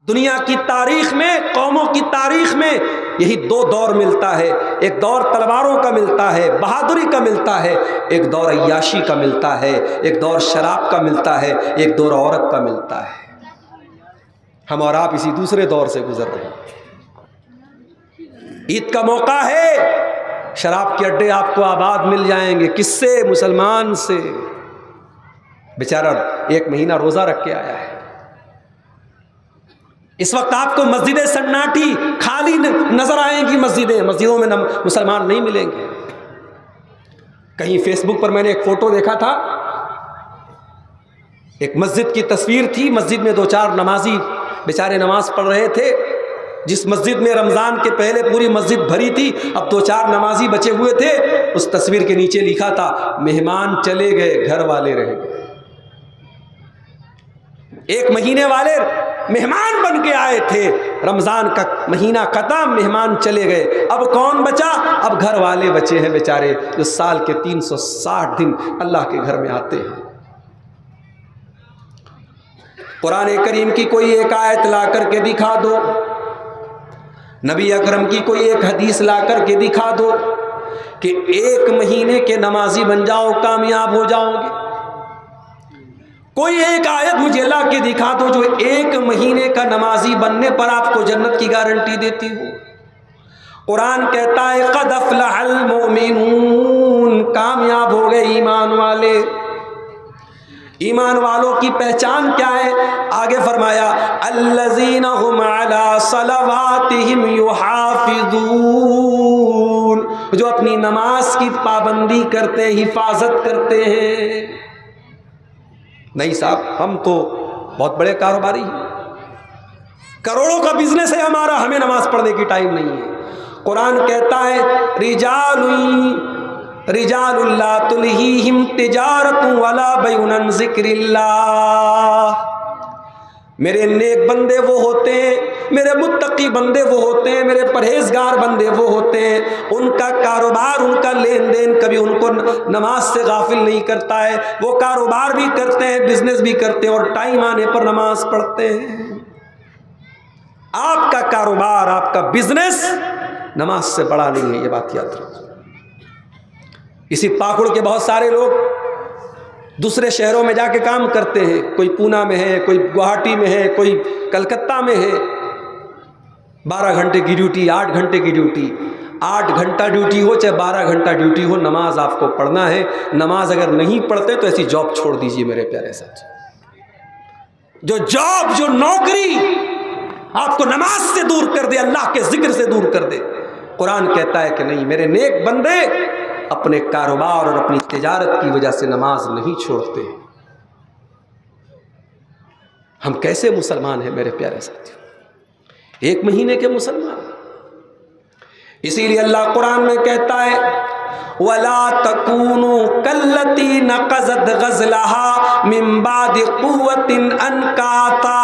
دنیا کی تاریخ میں، قوموں کی تاریخ میں یہی دو دور ملتا ہے، ایک دور تلواروں کا ملتا ہے، بہادری کا ملتا ہے، ایک دور عیاشی کا ملتا ہے، ایک دور شراب کا ملتا ہے، ایک دور عورت کا ملتا ہے۔ ہم اور آپ اسی دوسرے دور سے گزر رہے ہیں۔ عید کا موقع ہے، شراب کے اڈے آپ کو آباد مل جائیں گے۔ کس سے؟ مسلمان سے۔ بیچارہ 1 مہینہ روزہ رکھ کے آیا ہے۔ اس وقت آپ کو مسجدیں سناٹی خالی نظر آئیں گی، مسجدوں میں مسلمان نہیں ملیں گے۔ کہیں فیس بک پر میں نے ایک فوٹو دیکھا تھا، ایک مسجد کی تصویر تھی، مسجد میں 2-4 نمازی بیچارے نماز پڑھ رہے تھے۔ جس مسجد میں رمضان کے پہلے پوری مسجد بھری تھی، اب 2-4 نمازی بچے ہوئے تھے۔ اس تصویر کے نیچے لکھا تھا، مہمان چلے گئے، گھر والے رہ گئے۔ 1 مہینے والے مہمان بن کے آئے تھے، رمضان کا مہینہ ختم، مہمان چلے گئے، اب کون بچا؟ اب گھر والے بچے ہیں بیچارے، جو سال کے 360 دن اللہ کے گھر میں آتے ہیں۔ قرآن کریم کی کوئی ایک آیت لا کر کے دکھا دو، نبی اکرم کی کوئی ایک حدیث لا کر کے دکھا دو کہ 1 مہینے کے نمازی بن جاؤ، کامیاب ہو جاؤ گے۔ کوئی ایک آیت مجھے لا کے دکھا دو جو 1 مہینے کا نمازی بننے پر آپ کو جنت کی گارنٹی دیتی ہو۔ قرآن کہتا ہے قد افلح المؤمنون، کامیاب ہو گئے ایمان والے۔ ایمان والوں کی پہچان کیا ہے؟ آگے فرمایا الذین هم علی صلواتہم یحافظون، جو اپنی نماز کی پابندی کرتے، حفاظت کرتے ہیں۔ نہیں صاحب، ہم تو بہت بڑے کاروباری ہیں، کروڑوں کا بزنس ہے ہمارا، ہمیں نماز پڑھنے کی ٹائم نہیں ہے۔ قرآن کہتا ہے رجال لا تلہیہم تجارت ولا بیع عن ذکر اللہ، میرے نیک بندے وہ ہوتے ہیں، میرے متقی بندے وہ ہوتے ہیں، میرے پرہیزگار بندے وہ ہوتے ہیں، ان کا کاروبار، ان کا لین دین کبھی ان کو نماز سے غافل نہیں کرتا ہے۔ وہ کاروبار بھی کرتے ہیں، بزنس بھی کرتے ہیں، اور ٹائم آنے پر نماز پڑھتے ہیں۔ آپ کا کاروبار، آپ کا بزنس نماز سے بڑا نہیں ہے، یہ بات یاد رکھو۔ اسی پاکڑ کے بہت سارے لوگ دوسرے شہروں میں جا کے کام کرتے ہیں، کوئی پونا میں ہے، کوئی گوہاٹی میں ہے، کوئی کلکتہ میں ہے۔ 12 گھنٹے کی ڈیوٹی، 8 گھنٹے کی ڈیوٹی، 8 گھنٹہ ڈیوٹی ہو چاہے 12 گھنٹہ ڈیوٹی ہو، نماز آپ کو پڑھنا ہے۔ نماز اگر نہیں پڑھتے تو ایسی جاب چھوڑ دیجئے میرے پیارے ساتھی۔ جو جاب، جو نوکری آپ کو نماز سے دور کر دے، اللہ کے ذکر سے دور کر دے، قرآن کہتا ہے کہ نہیں، میرے نیک بندے اپنے کاروبار اور اپنی تجارت کی وجہ سے نماز نہیں چھوڑتے۔ ہم کیسے مسلمان ہیں میرے پیارے ساتھیوں؟ 1 مہینے کے مسلمان۔ اسی لیے اللہ قرآن میں کہتا ہے وَلَا تَكُونُوا كَالَّتِي نَقَضَتْ غَزْلَهَا مِن بَعْدِ قُوَّةٍ أَنْكَاثًا،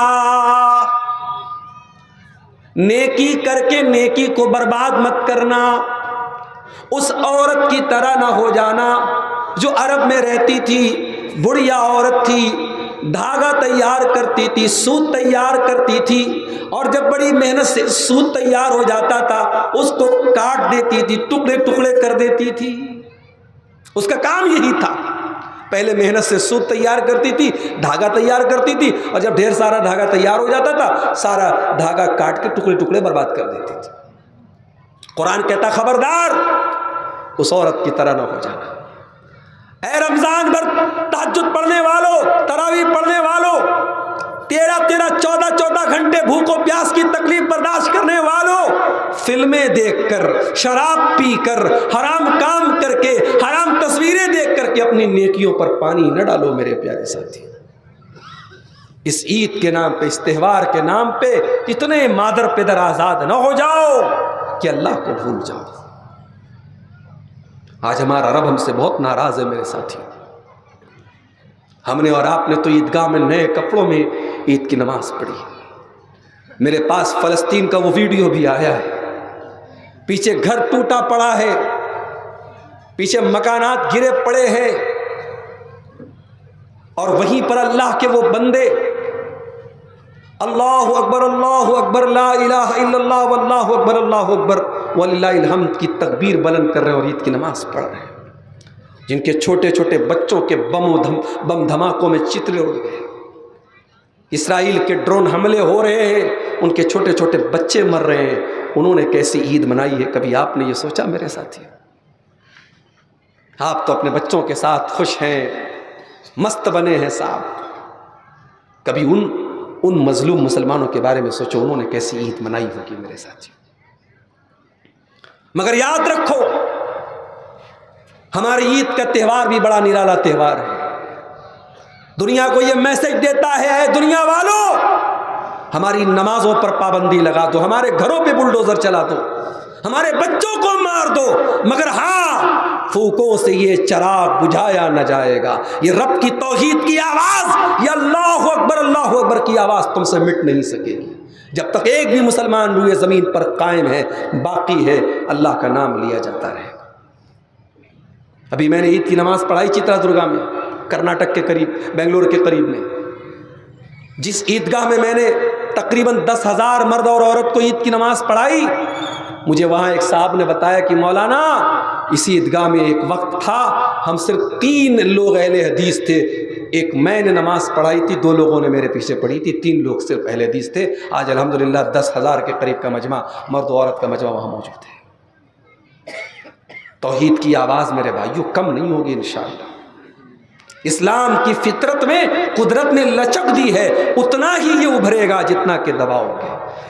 نیکی کر کے نیکی کو برباد مت کرنا، اس عورت کی طرح نہ ہو جانا جو عرب میں رہتی تھی، بڑھیا عورت تھی، دھاگا تیار کرتی تھی، سوت تیار کرتی تھی، اور جب بڑی محنت سے سوت تیار ہو جاتا تھا اس کو کاٹ دیتی تھی، ٹکڑے ٹکڑے کر دیتی تھی۔ اس کا کام یہی تھا، پہلے محنت سے سوت تیار کرتی تھی، دھاگا تیار کرتی تھی، اور جب ڈھیر سارا دھاگا تیار ہو جاتا تھا سارا دھاگا کاٹ کے ٹکڑے ٹکڑے برباد کر دیتی تھی۔ قرآن کہتا خبردار اس عورت کی طرح نہ ہو جانا۔ اے رمضان بھر تہجد پڑھنے والوں، تراویح پڑھنے والوں، 13 14 گھنٹے بھوک و پیاس کی تکلیف برداشت کرنے والوں، فلمیں دیکھ کر، شراب پی کر، حرام کام کر کے، حرام تصویریں دیکھ کر کے اپنی نیکیوں پر پانی نہ ڈالو میرے پیارے ساتھی۔ اس عید کے نام پہ، اس تہوار کے نام پہ اتنے مادر پدر آزاد نہ ہو جاؤ کہ اللہ کو بھول جاؤ۔ آج ہمارا رب ہم سے بہت ناراض ہے میرے ساتھی۔ ہم نے اور آپ نے تو عیدگاہ میں نئے کپڑوں میں عید کی نماز پڑھی۔ میرے پاس فلسطین کا وہ ویڈیو بھی آیا ہے، پیچھے گھر ٹوٹا پڑا ہے، پیچھے مکانات گرے پڑے ہیں، اور وہیں پر اللہ کے وہ بندے اللہ اکبر لا الہ الا اللہ واللہ اکبر وللہ الحمد کی تکبیر بلند کر رہے ہیں اور عید کی نماز پڑھ رہے ہیں. جن کے چھوٹے چھوٹے بچوں کے بم دھماکوں میں چترے اڑ گئے, اسرائیل کے ڈرون حملے ہو رہے ہیں, ان کے چھوٹے چھوٹے بچے مر رہے ہیں, انہوں نے کیسی عید منائی ہے؟ کبھی آپ نے یہ سوچا میرے ساتھی؟ آپ تو اپنے بچوں کے ساتھ خوش ہیں, مست بنے ہیں صاحب. کبھی ان مظلوم مسلمانوں کے بارے میں سوچو, انہوں نے کیسی عید منائی ہوگی میرے ساتھی. مگر یاد رکھو, ہماری عید کا تہوار بھی بڑا نرالا تہوار ہے. دنیا کو یہ میسج دیتا ہے, اے دنیا والوں, ہماری نمازوں پر پابندی لگا دو, ہمارے گھروں پہ بلڈوزر چلا دو, ہمارے بچوں کو مار دو, مگر ہاں پھوکوں سے یہ چراغ بجھایا نہ جائے گا. یہ رب کی توحید کی آواز, یہ اللہ اکبر کی آواز تم سے مٹ نہیں سکے گی. جب تک ایک بھی مسلمان روئے زمین پر قائم ہے, باقی ہے, اللہ کا نام لیا جاتا رہے گا. ابھی میں نے عید کی نماز پڑھائی چترا درگا میں, کرناٹک کے قریب, بنگلور کے قریب میں. جس عیدگاہ میں نے تقریباً 10,000 مرد اور عورت کو عید کی نماز پڑھائی, مجھے وہاں ایک صاحب نے بتایا کہ مولانا اسی عیدگاہ میں ایک وقت تھا ہم صرف 3 لوگ اہل حدیث تھے. ایک میں نے نماز پڑھائی تھی, 2 لوگوں نے میرے پیچھے پڑھی تھی, 3 لوگ صرف اہل حدیث تھے. آج الحمدللہ 10,000 کے قریب کا مجمع, مرد و عورت کا مجمع وہاں موجود ہے. توحید کی آواز میرے بھائیوں کم نہیں ہوگی انشاءاللہ. اسلام کی فطرت میں قدرت نے لچک دی ہے, اتنا ہی یہ ابھرے گا جتنا کہ دباؤ گے.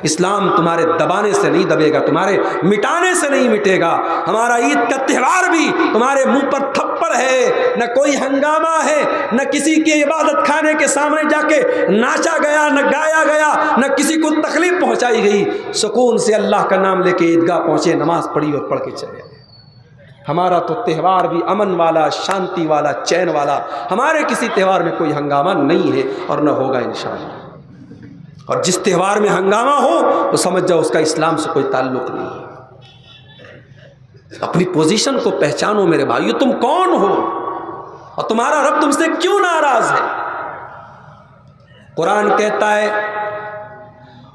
اسلام تمہارے دبانے سے نہیں دبے گا, تمہارے مٹانے سے نہیں مٹے گا. ہمارا عید کا تہوار بھی تمہارے منہ پر تھپڑ ہے, نہ کوئی ہنگامہ ہے, نہ کسی کے عبادت خانے کے سامنے جا کے ناچا گیا, نہ گایا گیا, نہ کسی کو تکلیف پہنچائی گئی. سکون سے اللہ کا نام لے کے عیدگاہ پہنچے, نماز پڑھی اور پڑھ کے چلے گئے. ہمارا تو تہوار بھی امن والا, شانتی والا, چین والا. ہمارے کسی تہوار میں کوئی ہنگامہ نہیں ہے اور نہ ہوگا انشاءاللہ. اور جس تہوار میں ہنگامہ ہو تو سمجھ جاؤ اس کا اسلام سے کوئی تعلق نہیں ہے. اپنی پوزیشن کو پہچانو میرے بھائیو, تم کون ہو اور تمہارا رب تم سے کیوں ناراض ہے. قرآن کہتا ہے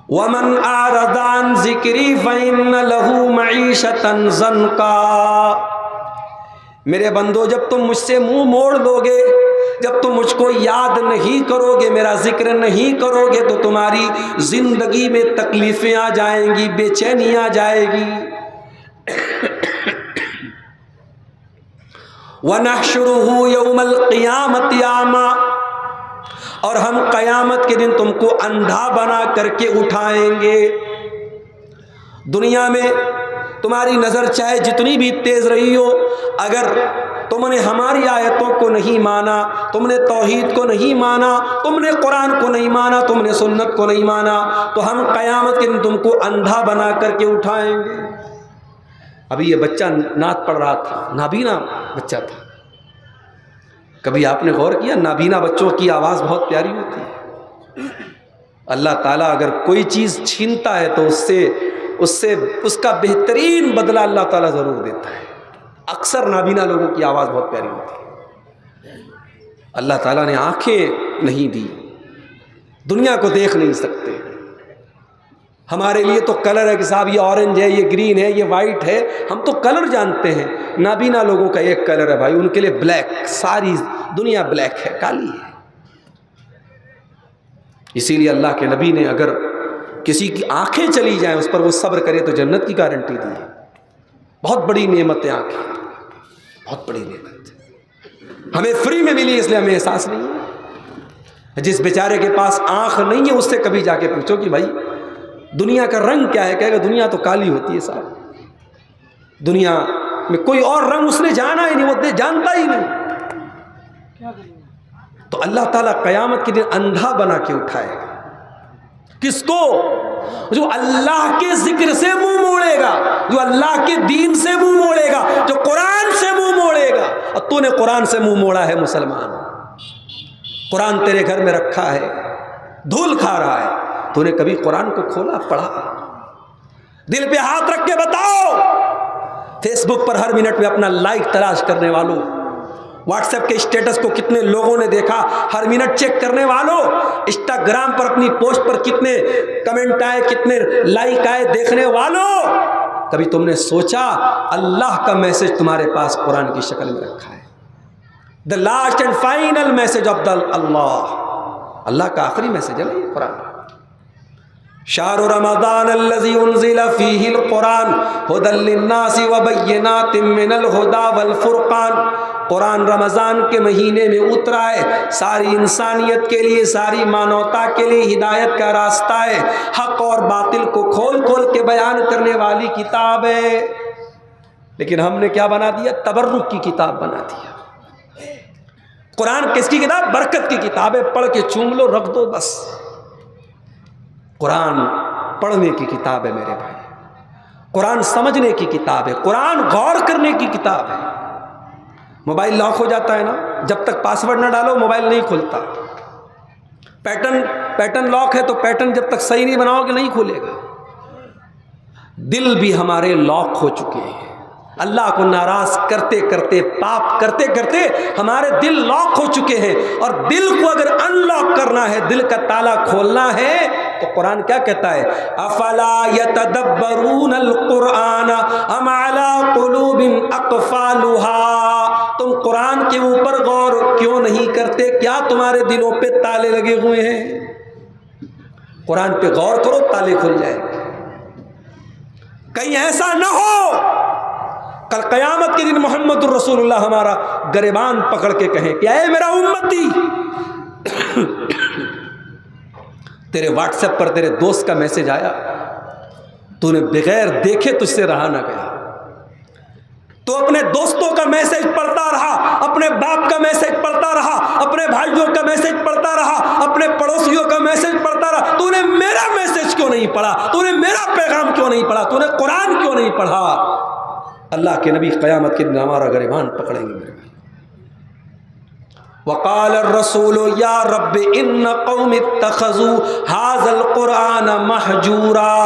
وَمَنْ أَعْرَضَ عَنْ ذِكْرِي فَإِنَّ لَهُ مَعِيشَةً ضَنْكًا. میرے بندو, جب تم مجھ سے منہ موڑ لو گے, جب تم مجھ کو یاد نہیں کرو گے, میرا ذکر نہیں کرو گے, تو تمہاری زندگی میں تکلیفیں آ جائیں گی, بے چینی آ جائے گی. وَنَحْشُرُهُ يَوْمَ الْقِيَامَةِ أَعْمَى. اور ہم قیامت کے دن تم کو اندھا بنا کر کے اٹھائیں گے. دنیا میں تمہاری نظر چاہے جتنی بھی تیز رہی ہو, اگر تم نے ہماری آیتوں کو نہیں مانا, تم نے توحید کو نہیں مانا, تم نے قرآن کو نہیں مانا, تم نے سنت کو نہیں مانا, تو ہم قیامت کے دن تم کو اندھا بنا کر کے اٹھائیں گے. ابھی یہ بچہ نعت پڑھ رہا تھا, نابینا بچہ تھا. کبھی آپ نے غور کیا, نابینا بچوں کی آواز بہت پیاری ہوتی ہے. اللہ تعالیٰ اگر کوئی چیز چھینتا ہے تو اس کا بہترین بدلہ اللہ تعالیٰ ضرور دیتا ہے. اکثر نابینا لوگوں کی آواز بہت پیاری ہوتی ہے. اللہ تعالیٰ نے آنکھیں نہیں دی, دنیا کو دیکھ نہیں سکتے. ہمارے لیے تو کلر ہے کہ صاحب یہ اورنج ہے, یہ گرین ہے, یہ وائٹ ہے, ہم تو کلر جانتے ہیں. نابینا لوگوں کا ایک کلر ہے بھائی, ان کے لیے بلیک, ساری دنیا بلیک ہے, کالی ہے. اسی لیے اللہ کے نبی نے اگر کسی کی آنکھیں چلی جائیں اس پر وہ صبر کرے تو جنت کی گارنٹی دی ہے. بہت بڑی نعمت ہے آنکھیں, بہت بڑی نعمت. ہمیں فری میں ملی, اس لیے ہمیں احساس نہیں ہے. جس بیچارے کے پاس آنکھ نہیں ہے اس سے کبھی جا کے پوچھو کہ بھائی دنیا کا رنگ کیا ہے, کہے گا دنیا تو کالی ہوتی ہے صاحب, دنیا میں کوئی اور رنگ اس نے جانا ہی نہیں, وہ جانتا ہی نہیں. تو اللہ تعالیٰ قیامت کے دن اندھا بنا کے اٹھائے گا. کس کو؟ جو اللہ کے ذکر سے منہ موڑے گا, جو اللہ کے دین سے منہ موڑے گا, جو قرآن سے منہ موڑے گا. اور تو نے قرآن سے منہ موڑا ہے مسلمان, قرآن تیرے گھر میں رکھا ہے, دھول کھا رہا ہے, تو نے کبھی قرآن کو کھولا, پڑھا؟ دل پہ ہاتھ رکھ کے بتاؤ. فیس بک پر ہر منٹ میں اپنا لائک تلاش کرنے والوں, واٹس ایپ کے اسٹیٹس کو کتنے لوگوں نے دیکھا؟ ہر منٹ چیک کرنے والوں، انسٹاگرام پر اپنی پوسٹ پر کتنے کمنٹ آئے، کتنے لائک آئے دیکھنے والوں، کبھی تم نے سوچا اللہ کا میسج تمہارے پاس قرآن کی شکل میں رکھا ہے؟ The last and final message of the اللہ کا آخری میسج ہے نا یہ قرآن۔ شہر رمضان الذی انزل فیہ القرآن ھدی للناس وبینات من الھدی والفرقان، قرآن رمضان کے مہینے میں اترا ہے، ساری انسانیت کے لیے، ساری مانوتا کے لیے ہدایت کا راستہ ہے، حق اور باطل کو کھول کھول کے بیان کرنے والی کتاب ہے۔ لیکن ہم نے کیا بنا دیا؟ تبرک کی کتاب بنا دیا۔ قرآن کس کی کتاب؟ برکت کی کتاب ہے، پڑھ کے چوم لو رکھ دو بس۔ قرآن پڑھنے کی کتاب ہے میرے بھائی، قرآن سمجھنے کی کتاب ہے، قرآن غور کرنے کی کتاب ہے۔ موبائل لاک ہو جاتا ہے نا، جب تک پاسورڈ نہ ڈالو موبائل نہیں کھلتا۔ پیٹرن لاک ہے تو پیٹرن جب تک صحیح نہیں بناؤ گے نہیں کھولے گا۔ دل بھی ہمارے لاک ہو چکے ہیں، اللہ کو ناراض کرتے کرتے، پاپ کرتے کرتے ہمارے دل لاک ہو چکے ہیں، اور دل کو اگر ان لاک کرنا ہے، دل کا تالا کھولنا ہے تو قرآن کیا کہتا ہے؟ افلا یتدبرون القرآن ام علی قلوب اقفالها، تم قرآن کے اوپر غور کیوں نہیں کرتے؟ کیا تمہارے دلوں پہ تالے لگے ہوئے ہیں؟ قرآن پہ غور کرو، تالے کھل جائیں گے۔ کہیں ایسا نہ ہو کل قیامت کے دن محمد الرسول اللہ ہمارا گریبان پکڑ کے کہیں کہ اے میرا امتی، تیرے واٹس ایپ پر تیرے دوست کا میسج آیا، تو نے بغیر دیکھے تجھ سے رہا نہ گیا، تو اپنے دوستوں کا میسج پڑھتا رہا، اپنے باپ کا میسج پڑھتا رہا، اپنے بھائیوں کا میسج پڑھتا رہا، اپنے پڑوسیوں کا میسج پڑھتا رہا، تو نے میرا میسج کیوں نہیں پڑھا؟ تو نے میرا پیغام کیوں نہیں پڑھا؟ تو نے قرآن کیوں نہیں پڑھا؟ اللہ کے نبی قیامت کے دن ہمارا گریبان پکڑیں گے میرے بھائی۔ وقال الرسول یا رب ان قوم اتخذوا هذا القرآن مہجورا،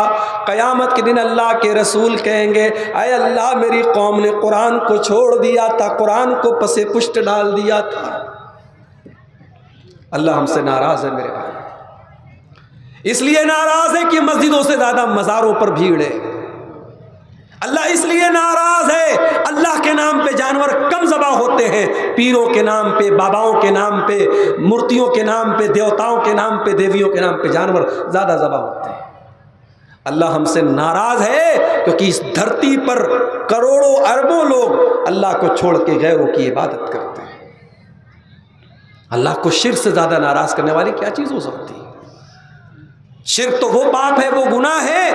قیامت کے دن اللہ کے رسول کہیں گے اے اللہ میری قوم نے قرآن کو چھوڑ دیا تھا، قرآن کو پس پشت ڈال دیا تھا۔ اللہ ہم سے ناراض ہے میرے بھائی، اس لیے ناراض ہے کہ مسجدوں سے زیادہ مزاروں پر بھیڑ ہے۔ اللہ اس لیے ناراض ہے، اللہ کے نام پہ جانور کم ذبح ہوتے ہیں، پیروں کے نام پہ، باباؤں کے نام پہ، مورتیوں کے نام پہ، دیوتاؤں کے نام پہ، دیویوں کے نام پہ جانور زیادہ ذبح ہوتے ہیں۔ اللہ ہم سے ناراض ہے کیونکہ اس دھرتی پر کروڑوں اربوں لوگ اللہ کو چھوڑ کے غیروں کی عبادت کرتے ہیں۔ اللہ کو شرک سے زیادہ ناراض کرنے والی کیا چیز ہو سکتی ہے؟ شرک تو وہ پاپ ہے، وہ گناہ ہے۔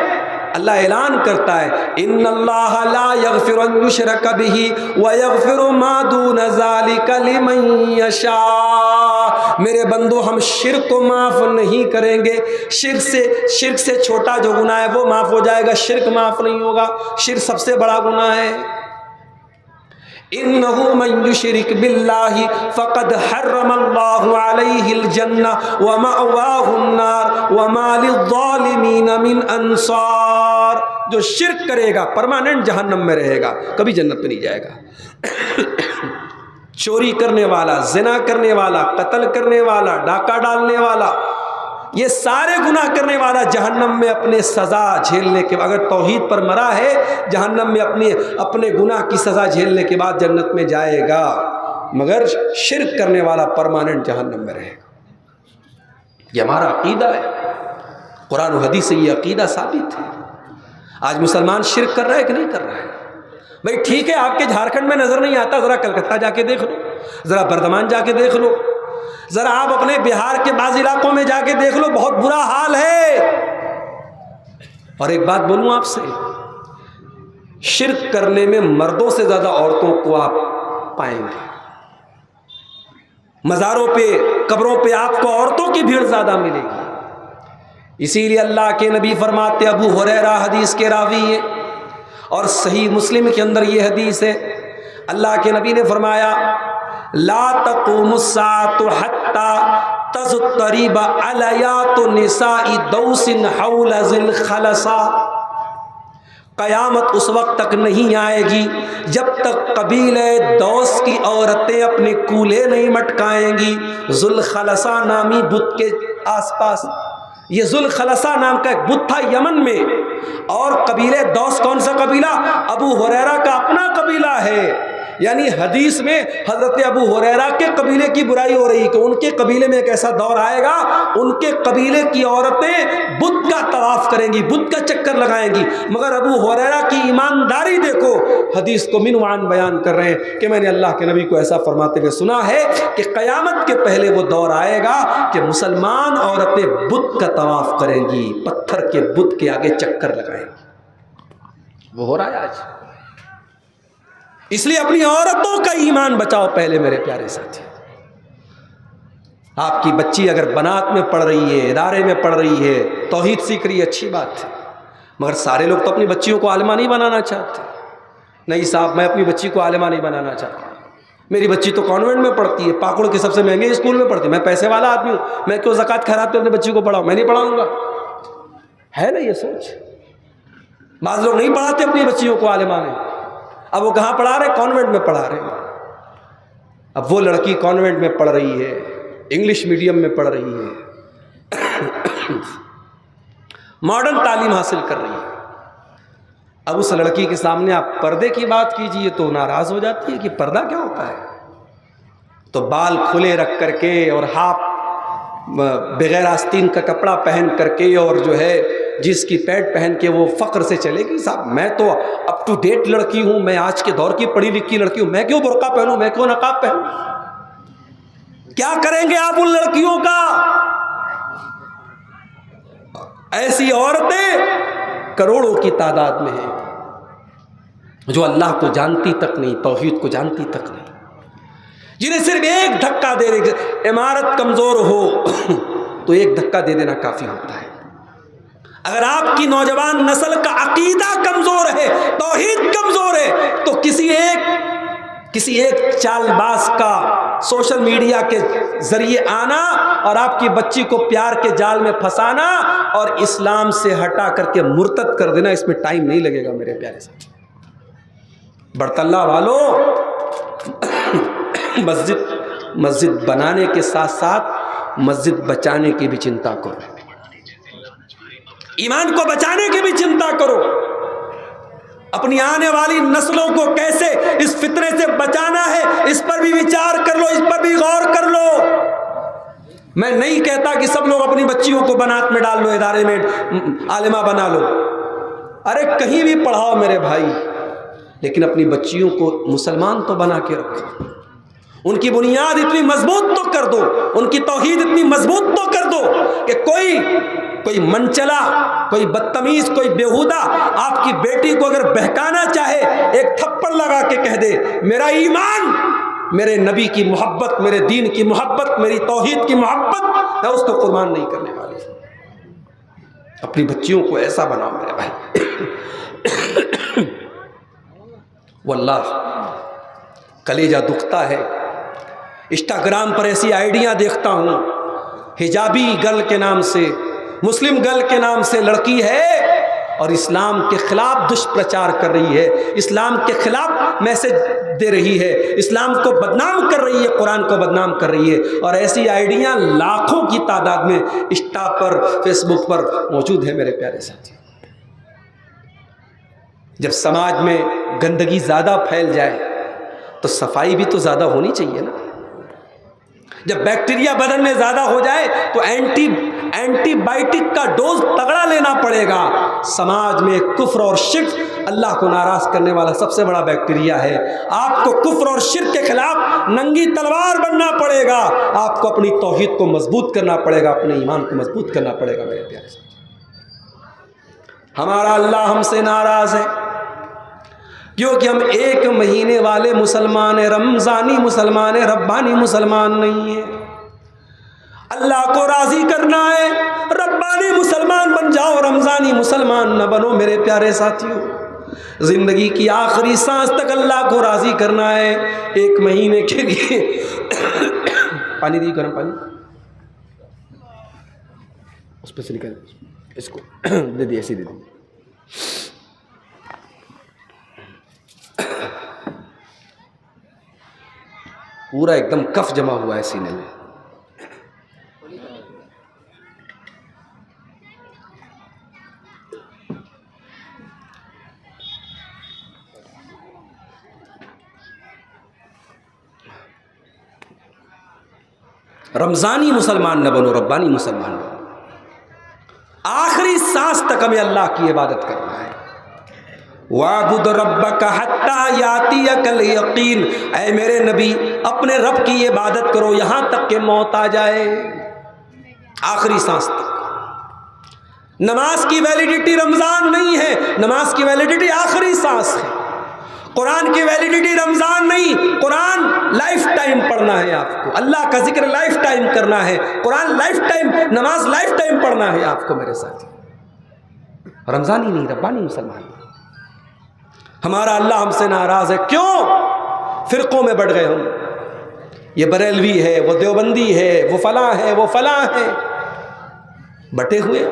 اللہ اعلان کرتا ہے ان اللہ لا یغفر ان یشرک بہ ویغفر ما دون ذلک لمن یشاء، میرے بندو ہم شرک کو معاف نہیں کریں گے، شرک سے چھوٹا جو گناہ ہے وہ معاف ہو جائے گا، شرک معاف نہیں ہوگا، شرک سب سے بڑا گناہ ہے۔ انہ من یشرک باللہ فقد حرم اللہ علیہ الجنہ ومأواہ النار وما للظالمین من انصار، جو شرک کرے گا پرماننٹ جہنم میں رہے گا، کبھی جنت میں نہیں جائے گا۔ چوری کرنے والا، زنا کرنے والا، قتل کرنے والا، ڈاکہ ڈالنے والا، یہ سارے گناہ کرنے والا جہنم میں اپنے سزا جھیلنے کے، اگر توحید پر مرا ہے جہنم میں اپنے گناہ کی سزا جھیلنے کے بعد جنت میں جائے گا، مگر شرک کرنے والا پرماننٹ جہنم میں رہے گا۔ یہ ہمارا عقیدہ ہے، قرآن و حدیث سے یہ عقیدہ ثابت ہے۔ آج مسلمان شرک کر رہا ہے کہ نہیں کر رہا ہے؟ بھائی ٹھیک ہے، آپ کے جھارکھنڈ میں نظر نہیں آتا، ذرا کلکتہ جا کے دیکھ لو، ذرا بردمان جا کے دیکھ لو، ذرا آپ اپنے بہار کے بعض علاقوں میں جا کے دیکھ لو، بہت برا حال ہے۔ اور ایک بات بولوں آپ سے، شرک کرنے میں مردوں سے زیادہ عورتوں کو آپ پائیں گے۔ مزاروں پہ، قبروں پہ آپ کو عورتوں کی بھیڑ زیادہ ملے گی۔ اسی لیے اللہ کے نبی فرماتے، ابو ہریرہ حدیث کے راوی ہیں اور صحیح مسلم کے اندر یہ حدیث ہے، اللہ کے نبی نے فرمایا لا تقوم الساعة حتى تضطرب علیات نساء دوس حول ذی الخلصہ، قیامت اس وقت تک نہیں آئے گی جب تک قبیلہ دوس کی عورتیں اپنے کولے نہیں مٹکائیں گی ذوالخلصہ نامی بت کے آس پاس۔ یہ ذوالخلصہ نام کا ایک بت تھا یمن میں، اور قبیلہ دوس کون سا قبیلہ؟ ابو ہریرہ کا اپنا قبیلہ ہے۔ یعنی حدیث میں حضرت ابو ہریرہ کے قبیلے کی برائی ہو رہی ہے کہ ان کے قبیلے میں ایک ایسا دور آئے گا ان کے قبیلے کی عورتیں بت کا طواف کریں گی، بت کا چکر لگائیں گی۔ مگر ابو ہریرہ کی ایمانداری دیکھو، حدیث کو منوعاً بیان کر رہے ہیں کہ میں نے اللہ کے نبی کو ایسا فرماتے ہوئے سنا ہے کہ قیامت کے پہلے وہ دور آئے گا کہ مسلمان عورتیں بت کا طواف کریں گی، پتھر کے بت کے آگے چکر لگائیں گی۔ وہ ہو رہا ہے آج۔ اس لیے اپنی عورتوں کا ایمان بچاؤ پہلے میرے پیارے ساتھی۔ آپ کی بچی اگر بنات میں پڑھ رہی ہے، ادارے میں پڑھ رہی ہے، توحید سیکھ رہی ہے، اچھی بات ہے، مگر سارے لوگ تو اپنی بچیوں کو عالمہ نہیں بنانا چاہتے۔ نہیں صاحب، میں اپنی بچی کو عالمہ نہیں بنانا چاہتا، میری بچی تو کانوینٹ میں پڑھتی ہے، پاکڑ کے سب سے مہنگے اسکول میں پڑھتی ہے، میں پیسے والا آدمی ہوں، میں کیوں زکوٰۃ خیرات پہ اپنی بچی کو پڑھاؤں؟ میں نہیں پڑھاؤں گا۔ ہے نا یہ سوچ؟ بعض لوگ نہیں پڑھاتے اپنی بچیوں کو عالمہ میں۔ اب وہ کہاں پڑھا رہے؟ کانوینٹ میں پڑھا رہے ہیں۔ اب وہ لڑکی کانوینٹ میں پڑھ رہی ہے، انگلش میڈیم میں پڑھ رہی ہے، ماڈرن تعلیم حاصل کر رہی ہے۔ اب اس لڑکی کے سامنے آپ پردے کی بات کیجئے تو ناراض ہو جاتی ہے کہ پردہ کیا ہوتا ہے؟ تو بال کھلے رکھ کر کے اور ہاف بغیر آستین کا کپڑا پہن کر کے اور جو ہے جس کی پیڈ پہن کے وہ فخر سے چلے گی۔ صاحب میں تو اپ ٹو ڈیٹ لڑکی ہوں، میں آج کے دور کی پڑھی لکھی لڑکی ہوں، میں کیوں برقع پہنوں، میں کیوں نقاب پہنوں؟ کیا کریں گے آپ ان لڑکیوں کا؟ ایسی عورتیں کروڑوں کی تعداد میں ہیں جو اللہ کو جانتی تک نہیں، توحید کو جانتی تک نہیں، جنہیں صرف ایک دھکا دے رہے، عمارت کمزور ہو تو ایک دھکا دے دینا کافی ہوتا ہے۔ اگر آپ کی نوجوان نسل کا عقیدہ کمزور ہے، توحید کمزور ہے، تو کسی ایک چال باز کا سوشل میڈیا کے ذریعے آنا اور آپ کی بچی کو پیار کے جال میں پھنسانا اور اسلام سے ہٹا کر کے مرتد کر دینا، اس میں ٹائم نہیں لگے گا میرے پیارے ساتھی۔ برطلہ والوں، مسجد بنانے کے ساتھ ساتھ مسجد بچانے کی بھی چنتا کرو، ایمان کو بچانے کی بھی چنتا کرو، اپنی آنے والی نسلوں کو کیسے اس فتنے سے بچانا ہے اس پر بھی وچار کر لو، اس پر بھی غور کر لو۔ میں نہیں کہتا کہ سب لوگ اپنی بچیوں کو بنات میں ڈال لو، ادارے میں عالمہ بنا لو، ارے کہیں بھی پڑھاؤ میرے بھائی، لیکن اپنی بچیوں کو مسلمان تو بنا کے رکھو، ان کی بنیاد اتنی مضبوط تو کر دو، ان کی توحید اتنی مضبوط تو کر دو کہ کوئی منچلا، کوئی بدتمیز، کوئی بیہودہ آپ کی بیٹی کو اگر بہکانا چاہے، ایک تھپڑ لگا کے کہہ دے میرا ایمان، میرے نبی کی محبت، میرے دین کی محبت، میری توحید کی محبت، میں اس کو قربان نہیں کرنے والی۔ اپنی بچیوں کو ایسا بناؤ میرے بھائی۔ واللہ کلیجہ دکھتا ہے، انسٹاگرام پر ایسی آئیڈیاں دیکھتا ہوں، حجابی گرل کے نام سے، مسلم گرل کے نام سے لڑکی ہے اور اسلام کے خلاف دشپرچار کر رہی ہے، اسلام کے خلاف میسج دے رہی ہے، اسلام کو بدنام کر رہی ہے، قرآن کو بدنام کر رہی ہے، اور ایسی آئیڈیاں لاکھوں کی تعداد میں انسٹا پر، فیس بک پر موجود ہے میرے پیارے ساتھی۔ جب سماج میں گندگی زیادہ پھیل جائے تو صفائی بھی تو زیادہ ہونی چاہیے نا۔ جب بیکٹیریا بدن میں زیادہ ہو جائے تو اینٹی بائیوٹک کا ڈوز تگڑا لینا پڑے گا۔ سماج میں کفر اور شرک اللہ کو ناراض کرنے والا سب سے بڑا بیکٹیریا ہے۔ آپ کو کفر اور شرک کے خلاف ننگی تلوار بننا پڑے گا، آپ کو اپنی توحید کو مضبوط کرنا پڑے گا، اپنے ایمان کو مضبوط کرنا پڑے گا میرے پیارے ساتھی۔ ہمارا اللہ ہم سے ناراض ہے کیونکہ ہم ایک مہینے والے مسلمان ہیں، رمضانی مسلمان ہیں، ربانی مسلمان نہیں ہیں۔ اللہ کو راضی کرنا ہے، ربانی مسلمان بن جاؤ، رمضانی مسلمان نہ بنو میرے پیارے ساتھیوں۔ زندگی کی آخری سانس تک اللہ کو راضی کرنا ہے، ایک مہینے کے لیے پانی دی، گرم پانی اس پہ سے نکل، اس کو دے دی، ایسی دے دی۔ پورا ایک دم کف جمع ہوا ہے سینے میں. رمضانی مسلمان نہ بنو، ربانی مسلمان بنو. آخری سانس تک ہمیں اللہ کی عبادت کرنا ہے. وَاعْبُدْ رَبَّكَ حَتَّى يَأْتِيَكَ الْيَقِينُ، اے میرے نبی اپنے رب کی عبادت کرو یہاں تک کہ موت آ جائے، آخری سانس تک. نماز کی ویلیڈیٹی رمضان نہیں ہے، نماز کی ویلیڈیٹی آخری سانس ہے. قرآن کی ویلیڈیٹی رمضان نہیں، قرآن لائف ٹائم پڑھنا ہے آپ کو، اللہ کا ذکر لائف ٹائم کرنا ہے، قرآن لائف ٹائم، نماز لائف ٹائم پڑھنا ہے آپ کو میرے ساتھ. رمضان ہی نہیں، ربانی مسلمان. ہمارا اللہ ہم سے ناراض ہے، کیوں؟ فرقوں میں بڑھ گئے ہم، یہ بریلوی ہے، وہ دیوبندی ہے، وہ فلاں ہے، وہ فلاں ہے، بٹے ہوئے.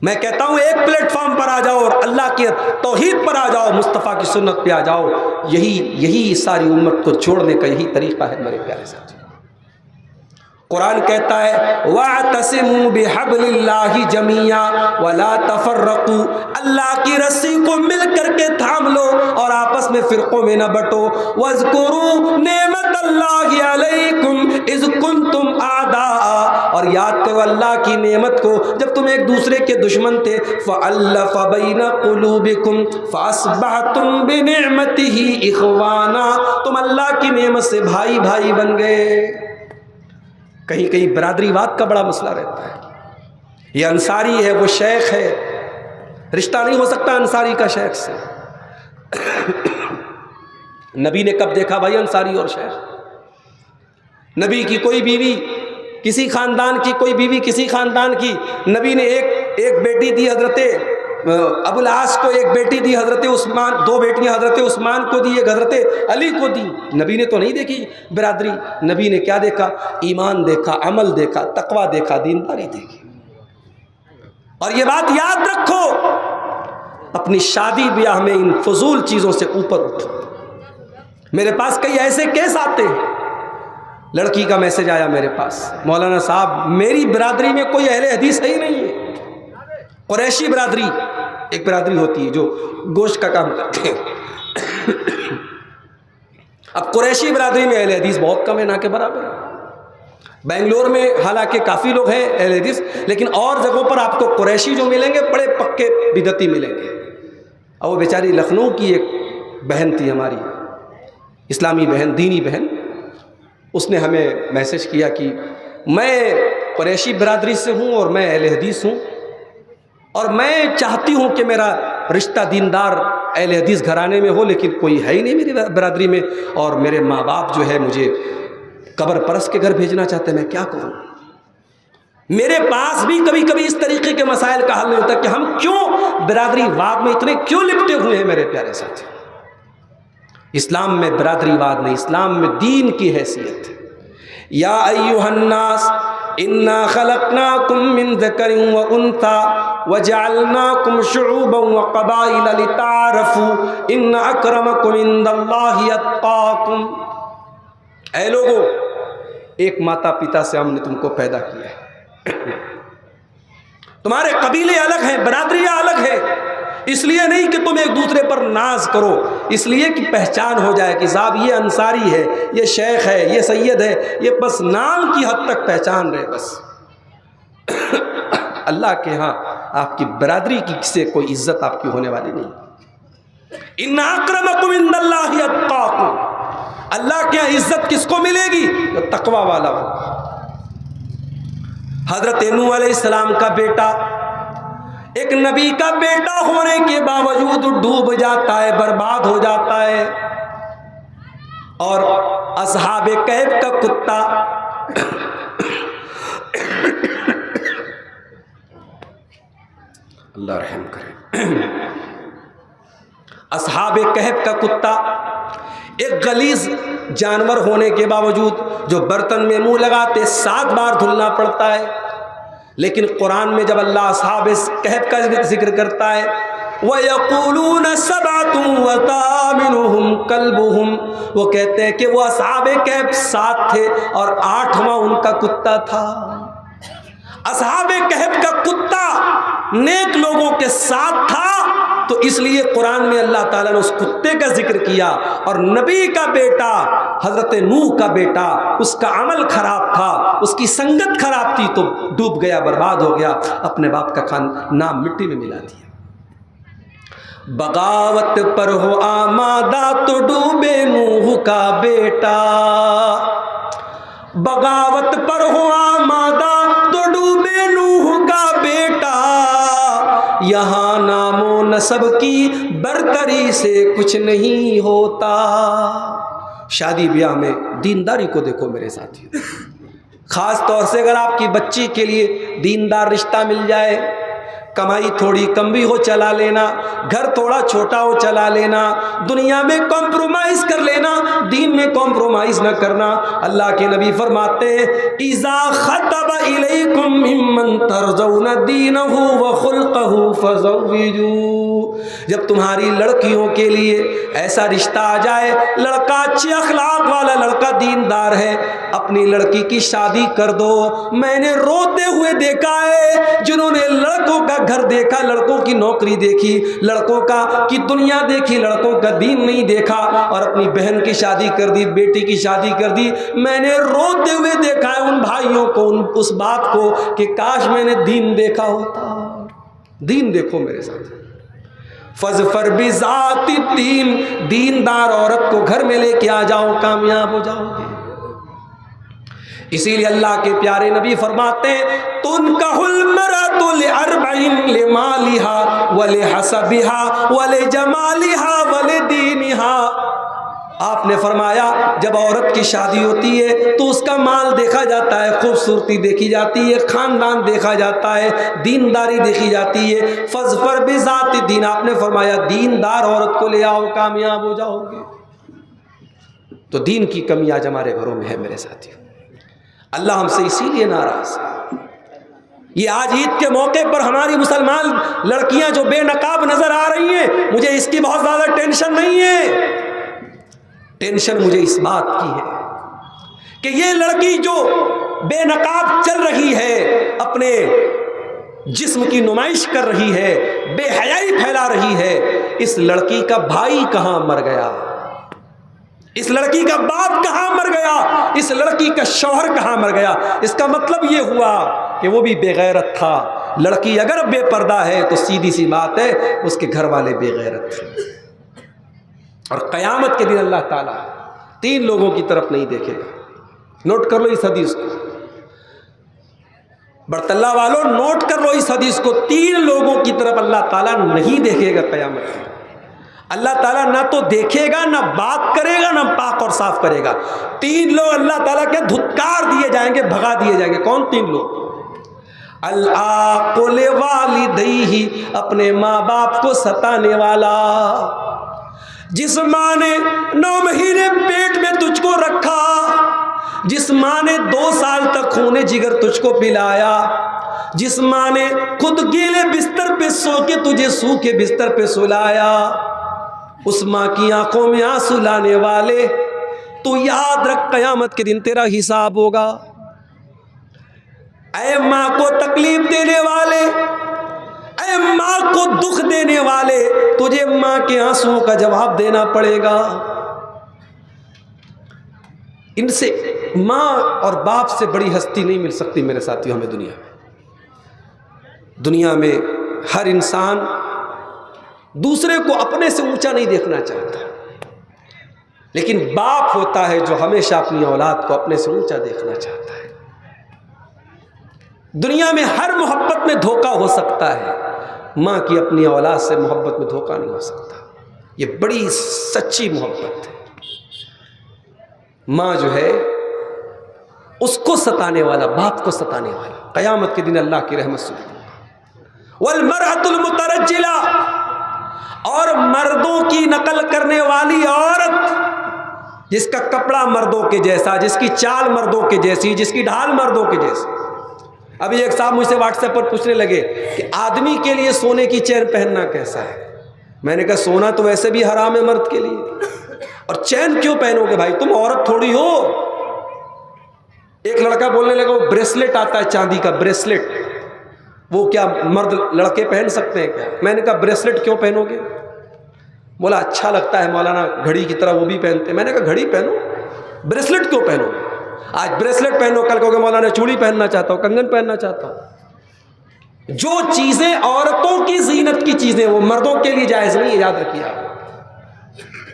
میں کہتا ہوں ایک پلیٹ فارم پر آ جاؤ اور اللہ کی توحید پر آ جاؤ، مصطفیٰ کی سنت پہ آ جاؤ. یہی ساری امت کو چھوڑنے کا یہی طریقہ ہے میرے پیارے ساتھی. قرآن کہتا ہے وَاعْتَصِمُوا بِحَبْلِ اللَّهِ جَمِيعًا وَلَا تَفَرَّقُوا، اللہ کی رسی کو مل کر کے تھام لو اور آپس میں فرقوں میں نہ بٹو. وَاذْكُرُوا نِعْمَتَ اللَّهِ عَلَيْكُمْ إِذْ كُنْتُمْ أَعْدَاءً، اور یاد کرو اللہ کی نعمت کو جب تم ایک دوسرے کے دشمن تھے. فَأَلَّفَ بَيْنَ قُلُوبِكُمْ فَأَصْبَحْتُمْ بِنِعْمَتِهِ إِخْوَانًا، تم اللہ کی نعمت سے بھائی بھائی بن گئے. کہیں کہیں برادری واد کا بڑا مسئلہ رہتا ہے، یہ انصاری ہے وہ شیخ ہے، رشتہ نہیں ہو سکتا انصاری کا شیخ سے. نبی نے کب دیکھا بھائی انصاری اور شیخ؟ نبی کی کوئی بیوی کسی خاندان کی، کوئی بیوی کسی خاندان کی. نبی نے ایک بیٹی دی حضرت ابو العاص کو، ایک بیٹی دی حضرت عثمان، دو بیٹیاں حضرت عثمان کو دی، ایک حضرت علی کو دی. نبی نے تو نہیں دیکھی برادری، نبی نے کیا دیکھا؟ ایمان دیکھا، عمل دیکھا، تقوی دیکھا، دینداری دیکھی. اور یہ بات یاد رکھو، اپنی شادی بیاہ میں ان فضول چیزوں سے اوپر اٹھو. میرے پاس کئی ایسے کیس آتے ہیں، لڑکی کا میسج آیا میرے پاس، مولانا صاحب میری برادری میں کوئی اہل حدیث ہے ہی نہیں ہے. قریشی برادری ایک برادری ہوتی ہے جو گوشت کا کام کرتے ہیں. اب قریشی برادری میں اہل حدیث بہت کم ہے، نہ کے برابر ہے. بنگلور میں حالانکہ کافی لوگ ہیں اہل حدیث، لیکن اور جگہوں پر آپ کو قریشی جو ملیں گے بڑے پکے بدعتی ملیں گے. اور وہ بیچاری لکھنؤ کی ایک بہن تھی ہماری، اسلامی بہن، دینی بہن، اس نے ہمیں میسج کیا کہ میں قریشی برادری سے ہوں اور میں اہل حدیث ہوں، اور میں چاہتی ہوں کہ میرا رشتہ دیندار اہل حدیث گھرانے میں ہو، لیکن کوئی ہے ہی نہیں میری برادری میں، اور میرے ماں باپ جو ہے مجھے قبر پرست کے گھر بھیجنا چاہتے ہیں، میں کیا کروں؟ میرے پاس بھی کبھی کبھی اس طریقے کے مسائل کا حل نہیں ہوتا کہ ہم کیوں برادری واد میں اتنے کیوں لپٹے ہوئے ہیں میرے پیارے ساتھی. اسلام میں برادری واد نہیں، اسلام میں دین کی حیثیت ہے. یا ایھا الناس انا خلقناکم من ذکر و انثی وجعلناکم شعوبا وقبائل لتعارفوا ان اکرمکم عند اللہ اتقاکم. اے لوگو، ایک ماتا پتا سے ہم نے تم کو پیدا کیا ہے، تمہارے قبیلے الگ ہیں، برادریاں الگ ہیں، اس لیے نہیں کہ تم ایک دوسرے پر ناز کرو، اس لیے کہ پہچان ہو جائے کہ صاحب یہ انصاری ہے، یہ شیخ ہے، یہ سید ہے، یہ بس نام کی حد تک پہچان رہے بس. اللہ کے ہاں آپ کی برادری کی سے کوئی عزت آپ کی ہونے والی نہیں. ان اکرمکم عند اللہ اتقاکم، اللہ کے ہاں عزت کس کو ملے گی؟ جو تقوی والا ہو. حضرت نوح علیہ السلام کا بیٹا ایک نبی کا بیٹا ہونے کے باوجود ڈوب جاتا ہے، برباد ہو جاتا ہے. اور اصحاب کہف کا کتا اللہ رحم کرے، اصحاب کہف کا کتا ایک غلیظ جانور ہونے کے باوجود جو برتن میں منہ لگاتے 7 بار دھلنا پڑتا ہے، لیکن قرآن میں جب اللہ اصحاب کہف کا ذکر کرتا ہے وَيَقُولُونَ سَبْعَةٌ وَثَامِنُهُمْ كَلْبُهُمْ، وہ کہتے ہیں کہ وہ اصحاب کہف 7 تھے اور 8واں ان کا کتا تھا۔ اصحاب کہف کا کتا نیک لوگوں کے ساتھ تھا، تو اس لیے قرآن میں اللہ تعالیٰ نے اس کتے کا ذکر کیا، اور نبی کا بیٹا حضرت نوح کا بیٹا، اس کا عمل خراب تھا، اس کی سنگت خراب تھی تو ڈوب گیا، برباد ہو گیا، اپنے باپ کا نام مٹی میں ملا دیا۔ بغاوت پر ہو آمادہ تو ڈوبے نوح کا بیٹا، بغاوت پر ہو آمادہ تو ڈوبے نوح کا بیٹا، یہاں نام و نسب کی برتری سے کچھ نہیں ہوتا۔ شادی بیاہ میں دینداری کو دیکھو میرے ساتھیو، خاص طور سے اگر آپ کی بچی کے لیے دیندار رشتہ مل جائے، کمائی تھوڑی کم بھی ہو چلا لینا، گھر تھوڑا چھوٹا ہو چلا لینا، دنیا میں کمپرومائز کر لینا، دین میں کمپرومائز نہ کرنا۔ اللہ کے نبی فرماتے ہیں اذا خطب الیکم ممن ترضون دینہ وخلقہ فزوجوہ، جب تمہاری لڑکیوں کے لیے ایسا رشتہ آ جائے، لڑکا اچھے اخلاق والا، لڑکا دیندار ہے، اپنی لڑکی کی شادی کر دو۔ میں نے روتے ہوئے دیکھا ہے جنہوں نے لڑکوں کا گھر دیکھا، لڑکوں کی نوکری دیکھی، لڑکوں کی دنیا دیکھی، لڑکوں کا دین نہیں دیکھا، اور اپنی بہن کی شادی کر دی، بیٹی کی شادی کر دی۔ میں نے روتے ہوئے دیکھا ہے ان بھائیوں کو، اس بات کو کہ کاش میں نے دین دیکھا ہوتا۔ دین دیکھو میرے ساتھ، فظفر بذات الدین، دیندار عورت کو گھر میں لے کے آ جاؤ، کامیاب ہو جاؤ گے۔ اسی لیے اللہ کے پیارے نبی فرماتے ہیں تنکح المرأۃ لأربع، لمالها ولحسبها ولجمالها ولدینها۔ آپ نے فرمایا جب عورت کی شادی ہوتی ہے تو اس کا مال دیکھا جاتا ہے، خوبصورتی دیکھی جاتی ہے، خاندان دیکھا جاتا ہے، دینداری دیکھی جاتی ہے۔ فظفر بذات الدین، آپ نے فرمایا دیندار عورت کو لے آؤ، کامیاب ہو جاؤ گے۔ تو دین کی کمی آج ہمارے گھروں میں ہے میرے ساتھیوں، اللہ ہم سے اسی لیے ناراض ہے۔ یہ آج عید کے موقع پر ہماری مسلمان لڑکیاں جو بے نقاب نظر آ رہی ہیں، مجھے اس کی بہت زیادہ ٹینشن نہیں ہے، ٹینشن مجھے اس بات کی ہے کہ یہ لڑکی جو بے نقاب چل رہی ہے، اپنے جسم کی نمائش کر رہی ہے، بے حیائی پھیلا رہی ہے، اس لڑکی کا بھائی کہاں مر گیا، اس لڑکی کا باپ کہاں مر گیا، اس لڑکی کا شوہر کہاں مر گیا؟ اس کا مطلب یہ ہوا کہ وہ بھی بے غیرت تھا۔ لڑکی اگر بے پردہ ہے تو سیدھی سی بات ہے اس کے گھر والے بے غیرت تھے، اور قیامت کے دن اللہ تعالیٰ 3 لوگوں کی طرف نہیں دیکھے گا۔ نوٹ کر لو اس حدیث کو، برطلہ والوں نوٹ کر لو اس حدیث کو، 3 لوگوں کی طرف اللہ تعالیٰ نہیں دیکھے گا قیامت کے دن۔ اللہ تعالیٰ نہ تو دیکھے گا، نہ بات کرے گا، نہ پاک اور صاف کرے گا۔ 3 لوگ اللہ تعالیٰ کے دھتکار دیے جائیں گے، بھگا دیے جائیں گے۔ کون 3 لوگ؟ العاق لوالدیہ، اپنے ماں باپ کو ستانے والا، جس ماں نے 9 مہینے پیٹ میں تجھ کو رکھا، جس ماں نے 2 سال تک خون جگر تجھ کو پلایا، جس ماں نے خود گیلے بستر پہ سو کے تجھے سوکھے بستر پہ سلایا، اس ماں کی آنکھوں میں آنسو لانے والے، تو یاد رکھ قیامت کے دن تیرا حساب ہوگا۔ اے ماں کو تکلیف دینے والے، اے ماں کو دکھ دینے والے، تجھے ماں کے آنسوؤں کا جواب دینا پڑے گا۔ ان سے ماں اور باپ سے بڑی ہستی نہیں مل سکتی میرے ساتھیوں ہمیں دنیا میں۔ دنیا میں ہر انسان دوسرے کو اپنے سے اونچا نہیں دیکھنا چاہتا، لیکن باپ ہوتا ہے جو ہمیشہ اپنی اولاد کو اپنے سے اونچا دیکھنا چاہتا ہے۔ دنیا میں ہر محبت میں دھوکہ ہو سکتا ہے، ماں کی اپنی اولاد سے محبت میں دھوکہ نہیں ہو سکتا۔ یہ بڑی سچی محبت ہے۔ ماں جو ہے اس کو ستانے والا، باپ کو ستانے والا، قیامت کے دن اللہ کی رحمت سے والمرأۃ المترجلہ، اور مردوں کی نقل کرنے والی عورت، جس کا کپڑا مردوں کے جیسا، جس کی چال مردوں کے جیسی، جس کی ڈھال مردوں کے جیسی۔ ابھی ایک صاحب مجھ سے واٹس ایپ پر پوچھنے لگے کہ آدمی کے لیے سونے کی چین پہننا کیسا ہے؟ میں نے کہا سونا تو ویسے بھی حرام ہے مرد کے لیے، اور چین کیوں پہنو گے بھائی، تم عورت تھوڑی ہو۔ ایک لڑکا بولنے لگا وہ بریسلٹ آتا ہے چاندی کا بریسلٹ، وہ کیا مرد لڑکے پہن سکتے ہیں کیا؟ میں نے کہا بریسلٹ کیوں پہنو گے؟ بولا اچھا لگتا ہے مولانا، گھڑی کی طرح وہ بھی پہنتے ہیں۔ میں نے کہا گھڑی پہنو، بریسلٹ کیوں پہنو؟ آج بریسلٹ پہنو، کل کہو گے مولانا چوڑی پہننا چاہتا ہوں، کنگن پہننا چاہتا ہوں۔ جو چیزیں عورتوں کی زینت کی چیزیں وہ مردوں کے لیے جائز نہیں ہے، یاد رکھیے آپ۔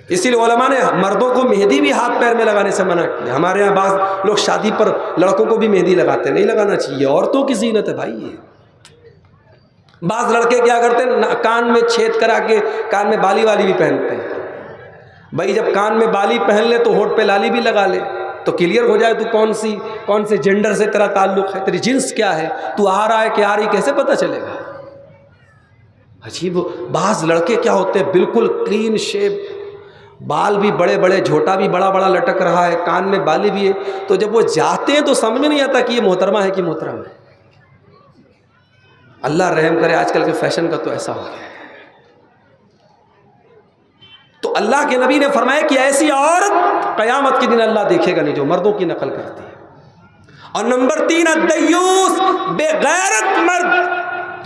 اسی لیے علماء نے مردوں کو مہندی بھی ہاتھ پیر میں لگانے سے منع کیا۔ ہمارے یہاں بعض لوگ شادی پر لڑکوں کو بھی مہندی لگاتے ہیں، نہیں لگانا چاہیے، عورتوں کی زینت ہے بھائی یہ۔ بعض لڑکے کیا کرتے ہیں، کان میں چھید کرا کے کان میں بالی والی بھی پہنتے ہیں۔ بھائی جب کان میں بالی پہن لے تو ہونٹ پہ لالی بھی لگا لے، تو کلیئر ہو جائے تو کون سے جینڈر سے تیرا تعلق ہے، تیری جنس کیا ہے، تو آ رہا ہے کہ آ رہی، کیسے پتہ چلے گا؟ عجیب۔ بعض لڑکے کیا ہوتے ہیں بالکل کلین شیپ، بال بھی بڑے بڑے، جھوٹا بھی بڑا بڑا لٹک رہا ہے، کان میں بالی بھی ہے، تو جب وہ جاتے ہیں تو سمجھ میں نہیں آتا کہ یہ محترمہ ہے کہ محترم ہے۔ اللہ رحم کرے، آج کل کے فیشن کا تو ایسا ہو گیا ہے۔ تو اللہ کے نبی نے فرمایا کہ ایسی عورت قیامت کے دن اللہ دیکھے گا نہیں جو مردوں کی نقل کرتی ہے۔ اور نمبر 3 الدیوس، بے غیرت مرد،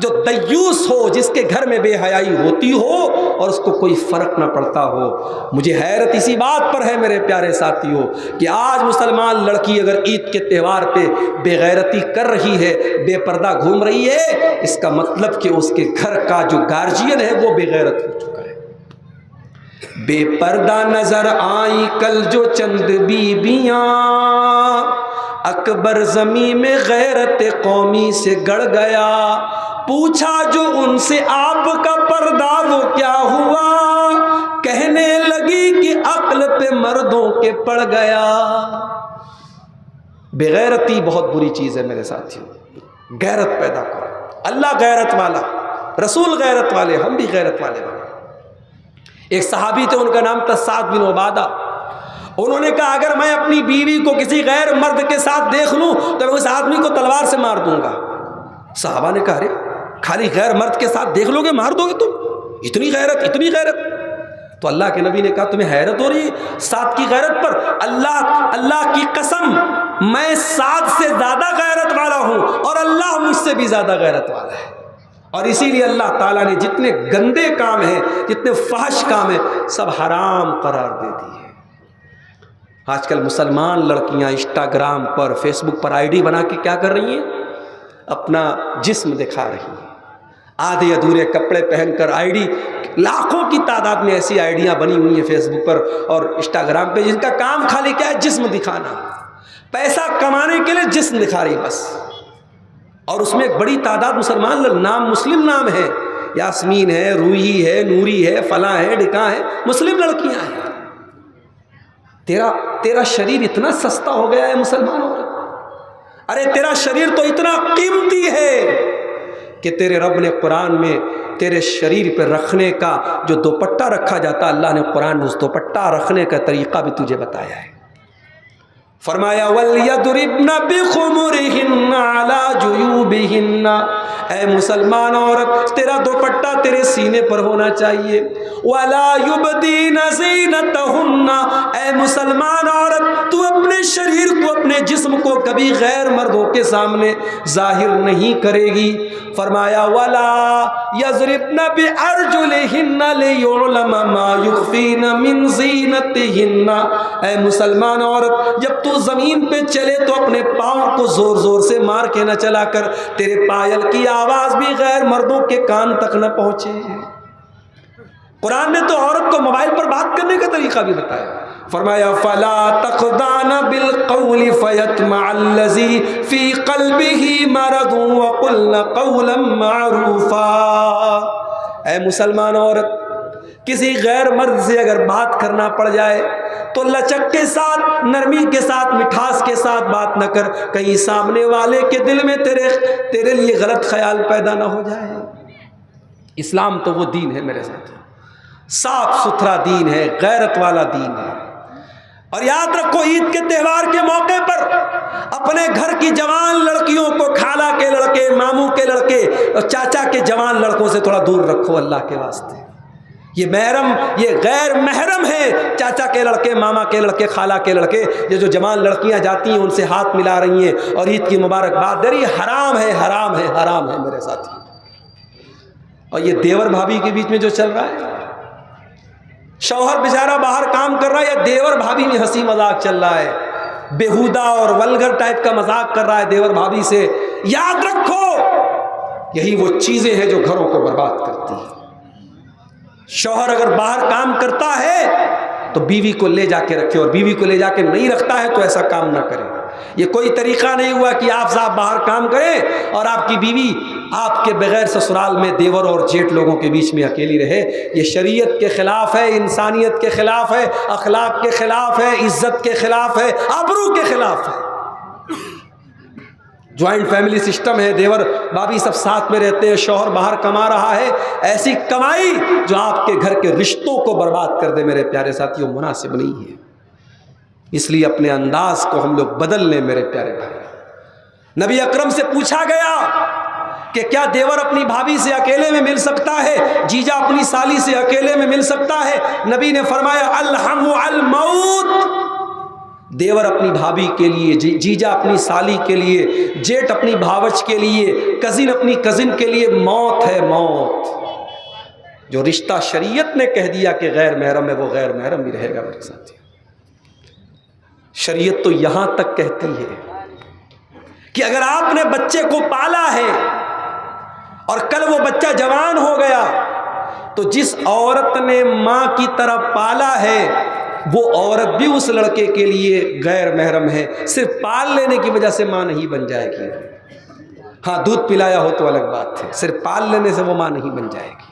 جو دیوس ہو، جس کے گھر میں بے حیائی ہوتی ہو اور اس کو کوئی فرق نہ پڑتا ہو۔ مجھے حیرت اسی بات پر ہے میرے پیارے ساتھیوں کہ آج مسلمان لڑکی اگر عید کے تہوار پہ بے غیرتی کر رہی ہے، بے پردہ گھوم رہی ہے، اس کا مطلب کہ اس کے گھر کا جو گارجین ہے وہ بے غیرت ہو چکا ہے۔ بے پردہ نظر آئی کل جو چند بیبیاں، اکبر زمین میں غیرت قومی سے گڑ گیا، پوچھا جو ان سے آپ کا پردہ وہ کیا ہوا، کہنے لگی کہ عقل پہ مردوں کے پڑ گیا۔ بے غیرتی بہت بری چیز ہے میرے ساتھیوں، غیرت پیدا کرو۔ اللہ غیرت والا، رسول غیرت والے، ہم بھی غیرت والے بنے۔ ایک صحابی تھے، ان کا نام تھا سعد بن عبادہ۔ انہوں نے کہا اگر میں اپنی بیوی کو کسی غیر مرد کے ساتھ دیکھ لوں تو میں اس آدمی کو تلوار سے مار دوں گا۔ صحابہ نے کہا ارے خالی غیر مرد کے ساتھ دیکھ لو گے مار دو گے تم؟ اتنی غیرت، اتنی غیرت؟ تو اللہ کے نبی نے کہا تمہیں حیرت ہو رہی ہے سعد کی غیرت پر؟ اللہ کی قسم میں سعد سے زیادہ غیرت والا ہوں، اور اللہ مجھ سے بھی زیادہ غیرت والا ہے۔ اور اسی لیے اللہ تعالیٰ نے جتنے گندے کام ہیں، جتنے فحش کام ہیں، سب حرام قرار دے دیے۔ آج کل مسلمان لڑکیاں انسٹاگرام پر، فیس بک پر آئی ڈی بنا کے کیا کر رہی ہیں؟ اپنا جسم دکھا رہی ہیں، آدھے ادھورے کپڑے پہن کر آئی ڈی، لاکھوں کی تعداد میں ایسی آئیڈیاں بنی ہوئی ہیں فیس بک پر اور انسٹاگرام پہ، جن کا کام خالی کیا ہے؟ جسم دکھانا، پیسہ کمانے کے لیے جسم دکھا رہی بس۔ اور اس میں ایک بڑی تعداد مسلمان نام، مسلم نام ہے، یاسمین ہے، روحی ہے، نوری ہے، فلاں ہے، ڈکاں ہے، مسلم لڑکیاں ہیں۔ تیرا شریر اتنا سستا ہو گیا ہے مسلمان عورت، ارے تیرا شریر تو اتنا قیمتی ہے کہ تیرے رب نے قرآن میں تیرے شریر پہ رکھنے کا جو دوپٹہ رکھا جاتا، اللہ نے قرآن میں اس دوپٹہ رکھنے کا طریقہ بھی تجھے بتایا ہے۔ فرمایا وَلْيَضْرِبْنَ بِخُمُرِهِنَّ عَلَى جُيُوبِهِنَّ، اے مسلمان عورت تیرا دوپٹہ تیرے سینے پر ہونا چاہیے۔ وَلَا يُبْدِينَ زِينَتَهُنَّ، اے مسلمان عورت تو اپنے شریر کو، اپنے جسم کو کبھی غیر مردوں کے سامنے ظاہر نہیں کرے گی۔ فرمایا وَلَا يَضْرِبْنَ بِأَرْجُلِهِنَّ لِيُعْلَمَ مَا يُخْفِينَ مِنْ زِينَتِهِنَّ، اے مسلمان عورت جب تو زمین پہ چلے تو اپنے پاؤں کو زور زور سے مار کے نہ چلا کر، تیرے پائل کی آواز بھی غیر مردوں کے کان تک نہ پہنچے۔ قرآن نے تو عورت کو موبائل پر بات کرنے کا طریقہ بھی بتایا۔ فرمایا فَلَا تَخْضَعْنَ بِالْقَوْلِ فَيَطْمَعَ الَّذِي فِي قَلْبِهِ مَرَضٌ وَقُلْنَ قَوْلًا مَعْرُوفًا، اے مسلمان عورت کسی غیر مرد سے اگر بات کرنا پڑ جائے تو لچک کے ساتھ، نرمی کے ساتھ، مٹھاس کے ساتھ بات نہ کر، کہیں سامنے والے کے دل میں تیرے لیے غلط خیال پیدا نہ ہو جائے۔ اسلام تو وہ دین ہے میرے ساتھ، صاف ستھرا دین ہے، غیرت والا دین ہے۔ اور یاد رکھو عید کے تہوار کے موقع پر اپنے گھر کی جوان لڑکیوں کو خالہ کے لڑکے، ماموں کے لڑکے اور چاچا کے جوان لڑکوں سے تھوڑا دور رکھو اللہ کے واسطے۔ یہ محرم، یہ غیر محرم ہے، چاچا کے لڑکے، ماما کے لڑکے، خالہ کے لڑکے، یہ جو جوان لڑکیاں جاتی ہیں ان سے ہاتھ ملا رہی ہیں اور عید کی مبارکباد دے رہی ہیں، حرام ہے، حرام ہے، حرام ہے میرے ساتھی۔ اور یہ دیور بھابھی کے بیچ میں جو چل رہا ہے، شوہر بیچارہ باہر کام کر رہا ہے یا دیور بھابھی میں ہنسی مذاق چل رہا ہے، بےہودہ اور ولگر ٹائپ کا مذاق کر رہا ہے دیور بھابھی سے، یاد رکھو یہی وہ چیزیں ہیں جو گھروں کو برباد کرتی ہیں۔ شوہر اگر باہر کام کرتا ہے تو بیوی کو لے جا کے رکھے، اور بیوی کو لے جا کے نہیں رکھتا ہے تو ایسا کام نہ کرے۔ یہ کوئی طریقہ نہیں ہوا کہ آپ صاحب باہر کام کریں اور آپ کی بیوی آپ کے بغیر سسرال میں دیور اور جیٹ لوگوں کے بیچ میں اکیلی رہے۔ یہ شریعت کے خلاف ہے، انسانیت کے خلاف ہے، اخلاق کے خلاف ہے، عزت کے خلاف ہے، آبرو کے خلاف ہے۔ جوائنٹ فیملی سسٹم ہے، دیور بھابھی سب ساتھ میں رہتے ہیں، شوہر باہر کما رہا ہے، ایسی کمائی جو آپ کے گھر کے رشتوں کو برباد کر دے میرے پیارے ساتھیوں، مناسب نہیں ہے۔ اس لیے اپنے انداز کو ہم لوگ بدل لیں میرے پیارے بھائی۔ نبی اکرم سے پوچھا گیا کہ کیا دیور اپنی بھابھی سے اکیلے میں مل سکتا ہے، جیجا اپنی سالی سے اکیلے میں مل سکتا ہے؟ نبی نے فرمایا الحم الموت، دیور اپنی بھابھی کے لیے، جیجا اپنی سالی کے لیے، جیٹ اپنی بھاوچ کے لیے، کزن اپنی کزن کے لیے موت ہے، موت۔ جو رشتہ شریعت نے کہہ دیا کہ غیر محرم ہے وہ غیر محرم ہی رہے گا میرے ساتھی۔ شریعت تو یہاں تک کہتی ہے کہ اگر آپ نے بچے کو پالا ہے اور کل وہ بچہ جوان ہو گیا تو جس عورت نے ماں کی طرح پالا ہے وہ عورت بھی اس لڑکے کے لیے غیر محرم ہے، صرف پال لینے کی وجہ سے ماں نہیں بن جائے گی۔ ہاں دودھ پلایا ہو تو الگ بات ہے، صرف پال لینے سے وہ ماں نہیں بن جائے گی۔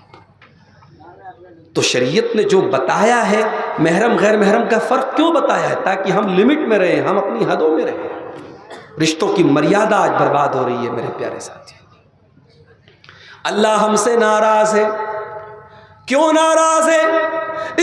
تو شریعت نے جو بتایا ہے محرم غیر محرم کا فرق کیوں بتایا ہے؟ تاکہ ہم لمٹ میں رہیں، ہم اپنی حدوں میں رہیں۔ رشتوں کی مریادہ آج برباد ہو رہی ہے میرے پیارے ساتھی۔ اللہ ہم سے ناراض ہے۔ کیوں ناراض ہے؟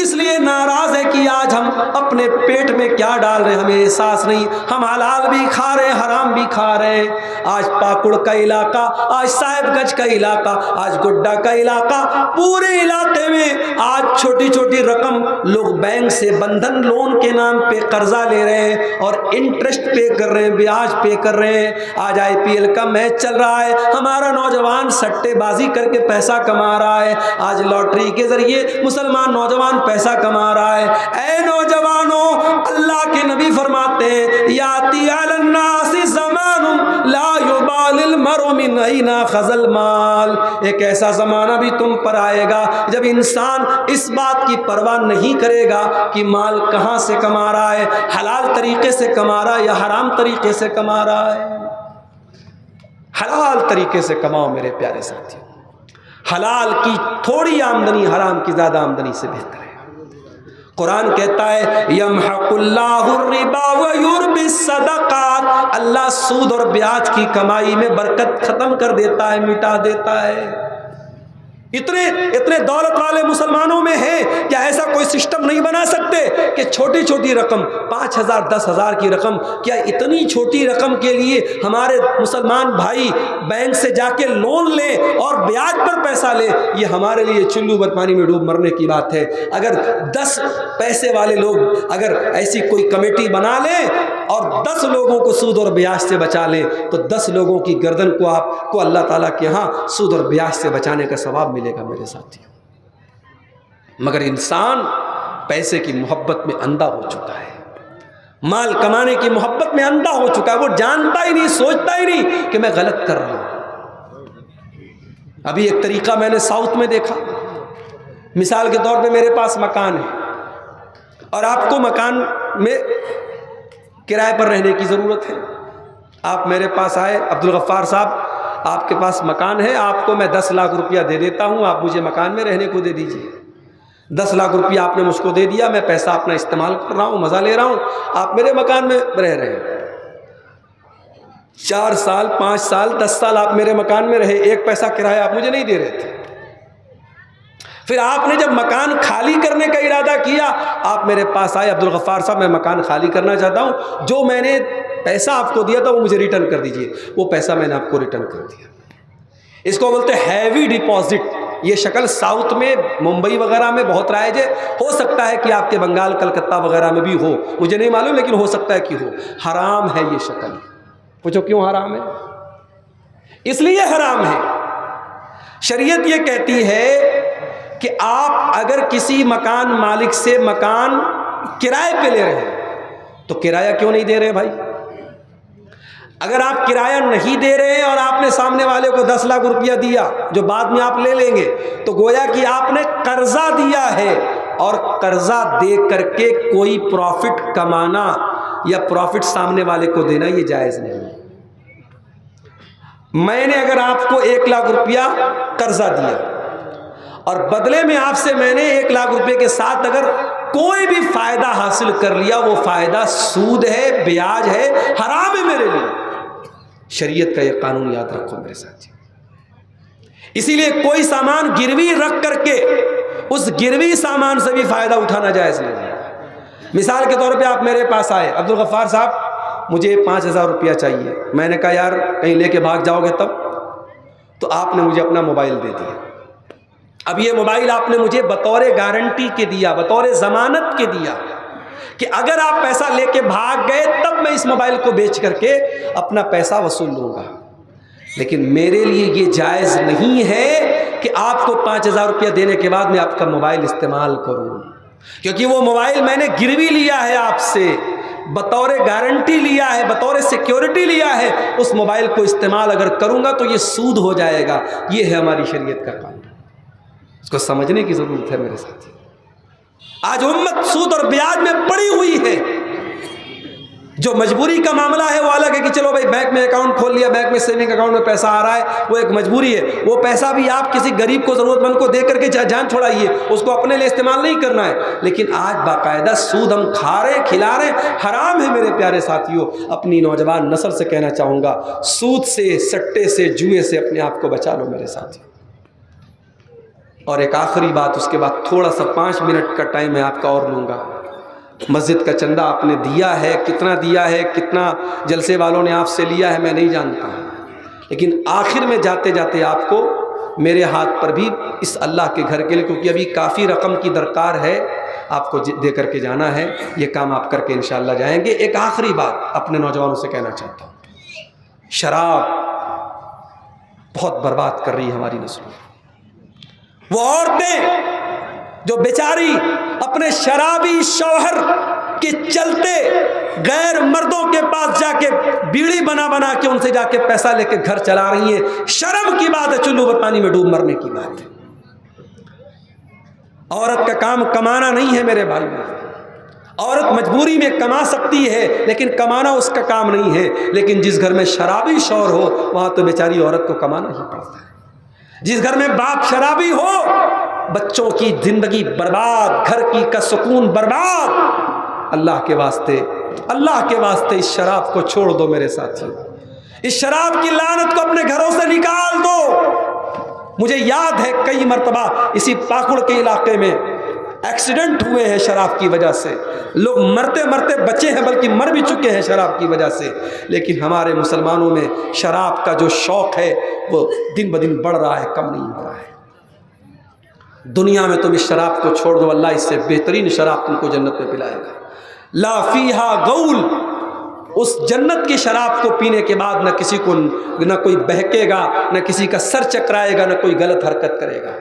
اس لیے ناراض ہے کہ آج ہم اپنے پیٹ میں کیا ڈال رہے ہیں ہمیں احساس نہیں۔ ہم حلال بھی کھا رہے ہیں، حرام بھی کھا رہے ہیں۔ آج پاکڑ کا علاقہ، آج صاحب گنج کا علاقہ، آج گڈا کا علاقہ، پورے علاقے میں آج چھوٹی چھوٹی رقم لوگ بینک سے بندھن لون کے نام پہ قرضہ لے رہے ہیں اور انٹرسٹ پے کر رہے ہیں، بیاج پے کر رہے ہیں۔ آج IPL کا میچ چل رہا ہے، ہمارا نوجوان سٹے بازی کر کے پیسہ کما رہا ہے۔ آج لاٹری کے ذریعے مسلمان نوجوان پیسہ کما رہا ہے۔ اے نوجوانوں، اللہ کے نبی فرماتے ہیں یاتی علی الناس زمان لا یبال المرء من این اخذ المال، ایک ایسا زمانہ بھی تم پر آئے گا جب انسان اس بات کی پرواہ نہیں کرے گا کہ مال کہاں سے کما رہا ہے، حلال طریقے سے کما رہا ہے یا حرام طریقے سے کما رہا ہے۔ حلال طریقے سے کماؤ میرے پیارے ساتھی۔ حلال کی تھوڑی آمدنی حرام کی زیادہ آمدنی سے بہتر ہے۔ قرآن کہتا ہے یمحق اللہ الربا ویربی الصدقات، اللہ سود اور بیاج کی کمائی میں برکت ختم کر دیتا ہے، مٹا دیتا ہے۔ اتنے دولت والے مسلمانوں میں ہے کیا ایسا کوئی سسٹم نہیں بنا سکتے کہ چھوٹی چھوٹی رقم 5,000 10,000 کی رقم، کیا اتنی چھوٹی رقم کے لیے ہمارے مسلمان بھائی بینک سے جا کے لون لیں اور بیاج پر پیسہ لیں؟ یہ ہمارے لیے چلو بھر پانی میں ڈوب مرنے کی بات ہے۔ اگر 10 پیسے والے لوگ اگر ایسی کوئی کمیٹی بنا لیں اور 10 لوگوں کو سود اور بیاج سے بچا لیں تو 10 لوگوں کی گردن کو آپ کو اللہ تعالیٰ کے ہاں سود اور بیاج سے بچانے کا ثواب ملے گا میرے ساتھی۔ مگر انسان پیسے کی محبت میں اندھا ہو چکا ہے، مال کمانے کی محبت میں اندھا ہو چکا ہے، وہ جانتا ہی نہیں، سوچتا ہی نہیں کہ میں غلط کر رہا ہوں۔ ابھی ایک طریقہ میں نے ساؤتھ میں دیکھا، مثال کے طور پہ میرے پاس مکان ہے اور آپ کو مکان میں کرائے پر رہنے کی ضرورت ہے۔ آپ میرے پاس آئے، عبدالغفار صاحب آپ کے پاس مکان ہے، آپ کو میں 10 لاکھ روپیہ دے دیتا ہوں، آپ مجھے مکان میں رہنے کو دے دیجئے۔ 10 لاکھ روپیہ آپ نے مجھ کو دے دیا، میں پیسہ اپنا استعمال کر رہا ہوں، مزہ لے رہا ہوں، آپ میرے مکان میں رہ رہے ہیں۔ 4 سال 5 سال 10 سال آپ میرے مکان میں رہے، ایک پیسہ کرایہ آپ مجھے نہیں دے رہے تھے۔ پھر آپ نے جب مکان خالی کرنے کا ارادہ کیا، آپ میرے پاس آئے، عبدالغفار صاحب میں مکان خالی کرنا چاہتا ہوں، جو میں نے پیسہ آپ کو دیا تھا وہ مجھے ریٹرن کر دیجئے۔ وہ پیسہ میں نے آپ کو ریٹرن کر دیا۔ اس کو بولتے ہیں ہیوی ڈپازٹ، یہ شکل ساؤتھ میں ممبئی وغیرہ میں بہت رائج ہے، ہو سکتا ہے کہ آپ کے بنگال کلکتہ وغیرہ میں بھی ہو، مجھے نہیں معلوم، لیکن ہو سکتا ہے کہ ہو۔ حرام ہے یہ شکل۔ پوچھو کیوں حرام ہے؟ اس لیے حرام ہے، شریعت یہ کہتی ہے کہ آپ اگر کسی مکان مالک سے مکان کرائے پہ لے رہے ہیں تو کرایہ کیوں نہیں دے رہے بھائی؟ اگر آپ کرایہ نہیں دے رہے ہیں اور آپ نے سامنے والے کو 10 لاکھ روپیہ دیا جو بعد میں آپ لے لیں گے، تو گویا کہ آپ نے قرضہ دیا ہے، اور قرضہ دے کر کے کوئی پروفٹ کمانا یا پروفٹ سامنے والے کو دینا یہ جائز نہیں ہے۔ میں نے اگر آپ کو 1 لاکھ روپیہ قرضہ دیا اور بدلے میں آپ سے میں نے 1 لاکھ روپے کے ساتھ اگر کوئی بھی فائدہ حاصل کر لیا، وہ فائدہ سود ہے، بیاج ہے، حرام ہے میرے لیے۔ شریعت کا یہ قانون یاد رکھو میرے ساتھ۔ اسی لیے کوئی سامان گروی رکھ کر کے اس گروی سامان سے بھی فائدہ اٹھانا جائز نہیں ہے۔ مثال کے طور پہ آپ میرے پاس آئے، عبدالغفار صاحب مجھے 5000 روپیہ چاہیے، میں نے کہا یار کہیں لے کے بھاگ جاؤ گے تب، تو آپ نے مجھے اپنا موبائل دے دیا۔ اب یہ موبائل آپ نے مجھے بطور گارنٹی کے دیا، بطور ضمانت کے دیا کہ اگر آپ پیسہ لے کے بھاگ گئے تب میں اس موبائل کو بیچ کر کے اپنا پیسہ وصول لوں گا۔ لیکن میرے لیے یہ جائز نہیں ہے کہ آپ کو 5000 روپیہ دینے کے بعد میں آپ کا موبائل استعمال کروں، کیونکہ وہ موبائل میں نے گروی لیا ہے آپ سے، بطور گارنٹی لیا ہے، بطور سیکیورٹی لیا ہے۔ اس موبائل کو استعمال اگر کروں گا تو یہ سود ہو جائے گا۔ یہ ہے ہماری شریعت کا قانون، اس کو سمجھنے کی ضرورت ہے میرے ساتھی۔ آج امت سود اور بیاج میں پڑی ہوئی ہے۔ جو مجبوری کا معاملہ ہے وہ الگ ہے کہ چلو بھائی بینک میں اکاؤنٹ کھول لیا، بینک میں سیونگ اکاؤنٹ میں پیسہ آ رہا ہے، وہ ایک مجبوری ہے۔ وہ پیسہ بھی آپ کسی غریب کو، ضرورت مند کو دے کر کے جان چھوڑائیے، اس کو اپنے لیے استعمال نہیں کرنا ہے۔ لیکن آج باقاعدہ سود ہم کھا رہے ہیں، کھلا رہے ہیں، حرام ہے میرے پیارے ساتھیوں۔ اپنی نوجوان نسل سے کہنا چاہوں گا، سود سے، سٹے سے، جوئے سے اپنے آپ کو بچا لو میرے ساتھی۔ اور ایک آخری بات، اس کے بعد تھوڑا سا 5 منٹ کا ٹائم ہے آپ کا اور لوں گا۔ مسجد کا چندہ آپ نے دیا ہے، کتنا دیا ہے، کتنا جلسے والوں نے آپ سے لیا ہے میں نہیں جانتا، لیکن آخر میں جاتے جاتے آپ کو میرے ہاتھ پر بھی اس اللہ کے گھر کے لیے، کیونکہ ابھی کافی رقم کی درکار ہے، آپ کو دے کر کے جانا ہے۔ یہ کام آپ کر کے انشاءاللہ جائیں گے۔ ایک آخری بات اپنے نوجوانوں سے کہنا چاہتا ہوں، شراب بہت برباد کر رہی ہے ہماری نسل۔ وہ عورتیں جو بیچاری اپنے شرابی شوہر کے چلتے غیر مردوں کے پاس جا کے بیڑی بنا بنا کے ان سے جا کے پیسہ لے کے گھر چلا رہی ہیں، شرم کی بات ہے، چلو پر پانی میں ڈوب مرنے کی بات ہے۔ عورت کا کام کمانا نہیں ہے میرے بھائی، عورت مجبوری میں کما سکتی ہے لیکن کمانا اس کا کام نہیں ہے۔ لیکن جس گھر میں شرابی شوہر ہو وہاں تو بیچاری عورت کو کمانا ہی پڑتا ہے۔ جس گھر میں باپ شرابی ہو، بچوں کی زندگی برباد، گھر کی کا سکون برباد۔ اللہ کے واسطے، اللہ کے واسطے اس شراب کو چھوڑ دو میرے ساتھی، اس شراب کی لعنت کو اپنے گھروں سے نکال دو۔ مجھے یاد ہے کئی مرتبہ اسی پاکڑ کے علاقے میں ایکسیڈنٹ ہوئے ہیں شراب کی وجہ سے، لوگ مرتے مرتے بچے ہیں بلکہ مر بھی چکے ہیں شراب کی وجہ سے۔ لیکن ہمارے مسلمانوں میں شراب کا جو شوق ہے وہ دن بدن بڑھ رہا ہے، کم نہیں ہو رہا ہے۔ دنیا میں تم اس شراب کو چھوڑ دو، اللہ اس سے بہترین شراب تم کو جنت میں پلائے گا۔ لا فیہا غول، اس جنت کی شراب کو پینے کے بعد نہ کسی کو نہ کوئی بہکے گا، نہ کسی کا سر چکرائے گا، نہ کوئی غلط حرکت کرے گا۔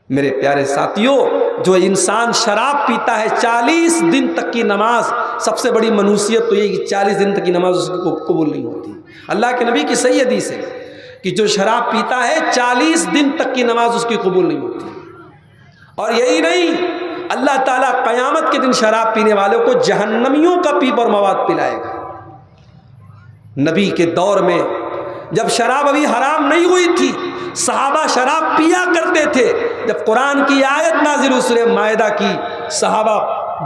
میرے پیارے ساتھیوں، جو انسان شراب پیتا ہے 40 دن تک کی نماز، سب سے بڑی منحوسیت تو یہ کہ 40 دن تک کی نماز اس کو قبول نہیں ہوتی۔ اللہ کے نبی کی صحیح حدیث ہے کہ جو شراب پیتا ہے 40 دن تک کی نماز اس کی قبول نہیں ہوتی۔ اور یہی نہیں، اللہ تعالیٰ قیامت کے دن شراب پینے والوں کو جہنمیوں کا پیپ اور مواد پلائے گا۔ نبی کے دور میں جب شراب ابھی حرام نہیں ہوئی تھی، صحابہ شراب پیا کرتے تھے۔ جب قرآن کی آیت نازل ہوئی سورہ مائدہ کی، صحابہ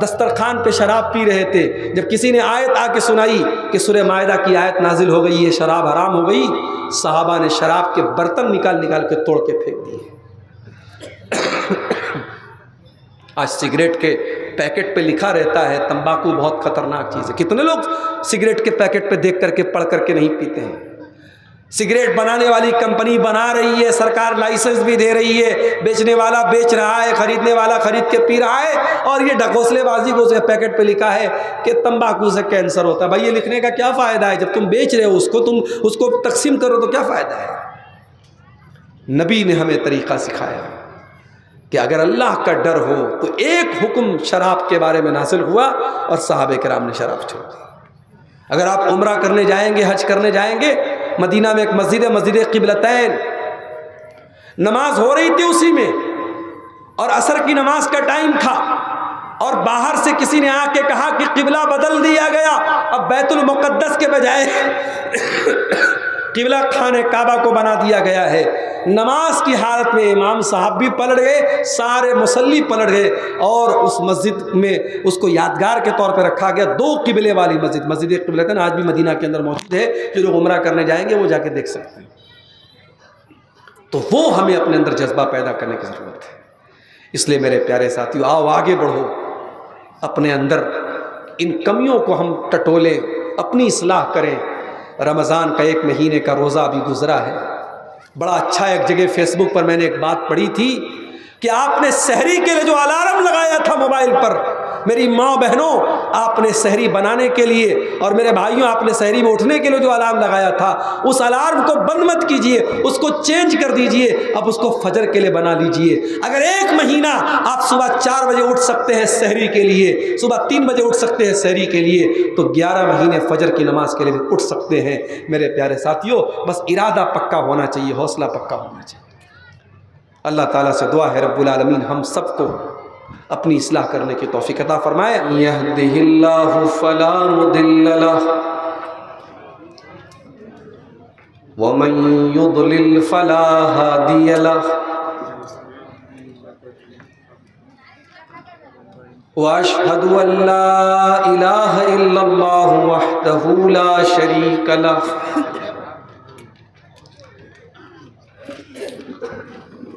دسترخوان پہ شراب پی رہے تھے۔ جب کسی نے آیت آ کے سنائی کہ سورہ مائدہ کی آیت نازل ہو گئی ہے، شراب حرام ہو گئی، صحابہ نے شراب کے برتن نکال نکال کے توڑ کے پھینک دیے۔ آج سگریٹ کے پیکٹ پہ لکھا رہتا ہے تمباکو بہت خطرناک چیز ہے۔ کتنے لوگ سگریٹ کے پیکٹ پہ دیکھ کر کے پڑھ کر کے نہیں پیتے ہیں؟ سگریٹ بنانے والی کمپنی بنا رہی ہے، سرکار لائسنس بھی دے رہی ہے، بیچنے والا بیچ رہا ہے، خریدنے والا خرید کے پی رہا ہے، اور یہ ڈھکوسلے بازی کو اس کے پیکٹ پہ لکھا ہے کہ تمباکو سے کینسر ہوتا ہے۔ بھائی یہ لکھنے کا کیا فائدہ ہے؟ جب تم بیچ رہے ہو اس کو، تم اس کو تقسیم کرو تو کیا فائدہ ہے؟ نبی نے ہمیں طریقہ سکھایا کہ اگر اللہ کا ڈر ہو تو ایک حکم شراب کے بارے میں نازل ہوا اور صحابہ کرام نے شراب چھوڑ دی۔ اگر آپ عمرہ کرنے جائیں گے، حج کرنے جائیں گے، مدینہ میں ایک مسجد ہے، مسجد قبلتین، نماز ہو رہی تھی اسی میں، اور عصر کی نماز کا ٹائم تھا، اور باہر سے کسی نے آ کے کہا کہ قبلہ بدل دیا گیا، اب بیت المقدس کے بجائے قبلہ خانہ کعبہ کو بنا دیا گیا ہے۔ نماز کی حالت میں امام صاحب بھی پلٹ گئے، سارے مصلی پلٹ گئے، اور اس مسجد میں اس کو یادگار کے طور پہ رکھا گیا۔ 2 قبلے والی مسجد، مسجد قبلتین آج بھی مدینہ کے اندر موجود ہے، جو لوگ عمرہ کرنے جائیں گے وہ جا کے دیکھ سکتے ہیں۔ تو وہ ہمیں اپنے اندر جذبہ پیدا کرنے کی ضرورت ہے۔ اس لیے میرے پیارے ساتھیو، آؤ آگے بڑھو، اپنے اندر ان کمیوں کو ہم ٹٹولیں، اپنی اصلاح کریں۔ رمضان کا 1 مہینے کا روزہ ابھی گزرا ہے، بڑا اچھا ایک جگہ فیس بک پر میں نے ایک بات پڑھی تھی کہ آپ نے سحری کے لیے جو الارم لگایا تھا موبائل پر، میری ماں بہنوں، آپ نے سحری بنانے کے لیے، اور میرے بھائیوں آپ نے سحری میں اٹھنے کے لیے جو الارم لگایا تھا، اس الارم کو بند مت کیجئے، اس کو چینج کر دیجئے، اب اس کو فجر کے لیے بنا لیجئے۔ اگر 1 مہینہ آپ صبح 4 بجے اٹھ سکتے ہیں سحری کے لیے، صبح 3 بجے اٹھ سکتے ہیں سحری کے لیے، تو 11 مہینے فجر کی نماز کے لیے بھی اٹھ سکتے ہیں۔ میرے پیارے ساتھیوں، بس ارادہ پکا ہونا چاہیے، حوصلہ پکا ہونا چاہیے۔ اللہ تعالیٰ سے دعا ہے رب العالمین ہم سب کو اپنی اصلاح کرنے کی توفیق عطا فرمائے۔ یہدہ اللہ فلا مضل لہ ومن یضلل فلا ہادی لہ، واشہد ان لا الہ الا اللہ وحدہ لا شریک لہ،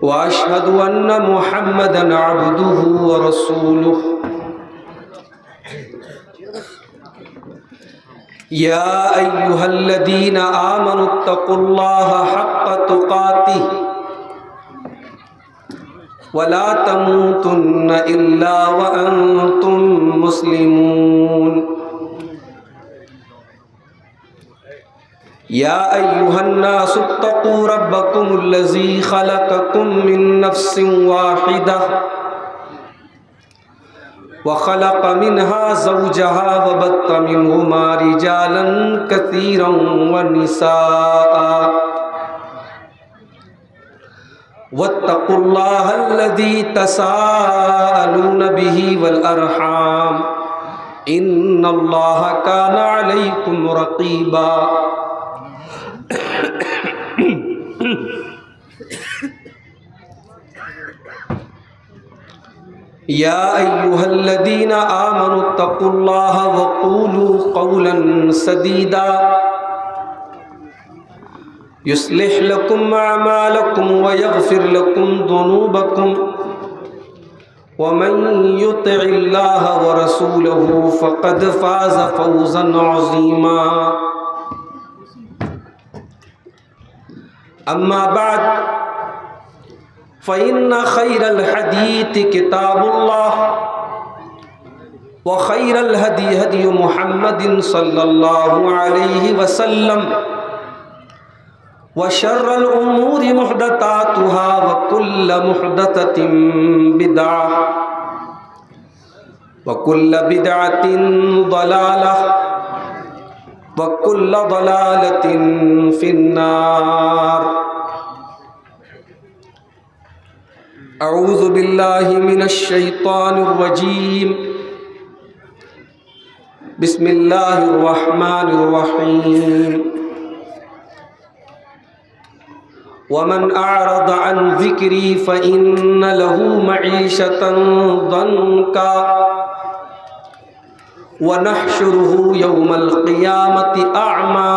واشہد ان محمدا عبدہ ورسولہ۔ یا ایہا الذین آمنوا اتقوا اللہ حق تقاتہ ولا تموتن الا وانتم مسلمون۔ یا ایہا الناس اتقوا ربکم الذی خلقکم من نفس واحدہ وخلق منها زوجها وبث منهما رجالا كثيرا ونساء واتقوا الله الذي تساءلون به والأرحام إن الله كان عليكم رقيبا۔ یا ایہا الذین آمنوا اتقوا اللہ وقولوا قولا سدیدا یصلح لکم اعمالکم ویغفر لکم ذنوبکم ومن یطع اللہ ورسولہ فقد فاز فوزا عظیما۔ اما بعد فإن خير الحديث كتاب الله وخير الهدي هدي محمد صلى الله عليه وسلم وشر الأمور محدثاتها وكل محدثة بدعة وكل بدعة ضلالة وكل ضلالة في النار۔ اعوذ باللہ من الشیطان الرجیم، بسم اللہ الرحمن الرحیم۔ ومن اعرض عن ذکری فإن له معیشة ضنکا ونحشره یوم القیامة اعمى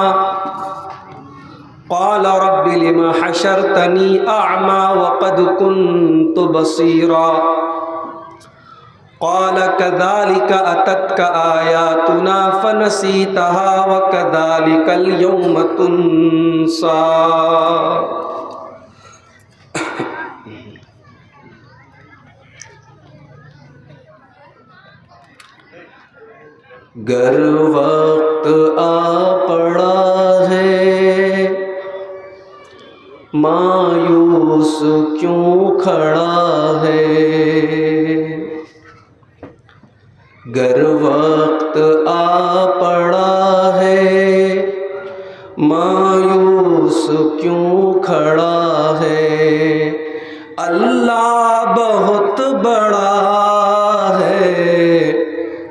قال رب لما حشرتني أعمى وقد كنت بصيرا قال كذلك أتتك آياتنا فنسيتها وكذلك اليوم تنسى. گر وقت آ پڑا ہے مایوس کیوں کھڑا ہے، گر وقت آ پڑا ہے مایوس کیوں کھڑا ہے، اللہ بہت بڑا ہے،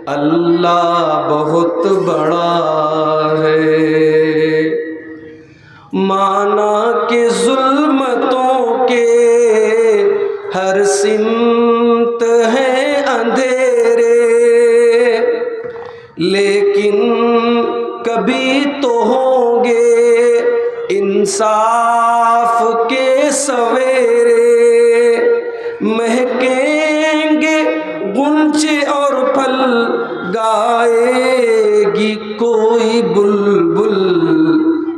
اللہ بہت بڑا ہے. مانا کہ ظلمتوں کے ہر سمت ہیں اندھیرے، لیکن کبھی تو ہوں گے انصاف کے سویرے، مہکیں گے غنچے اور پھل، گائے گی کوئی بلبل،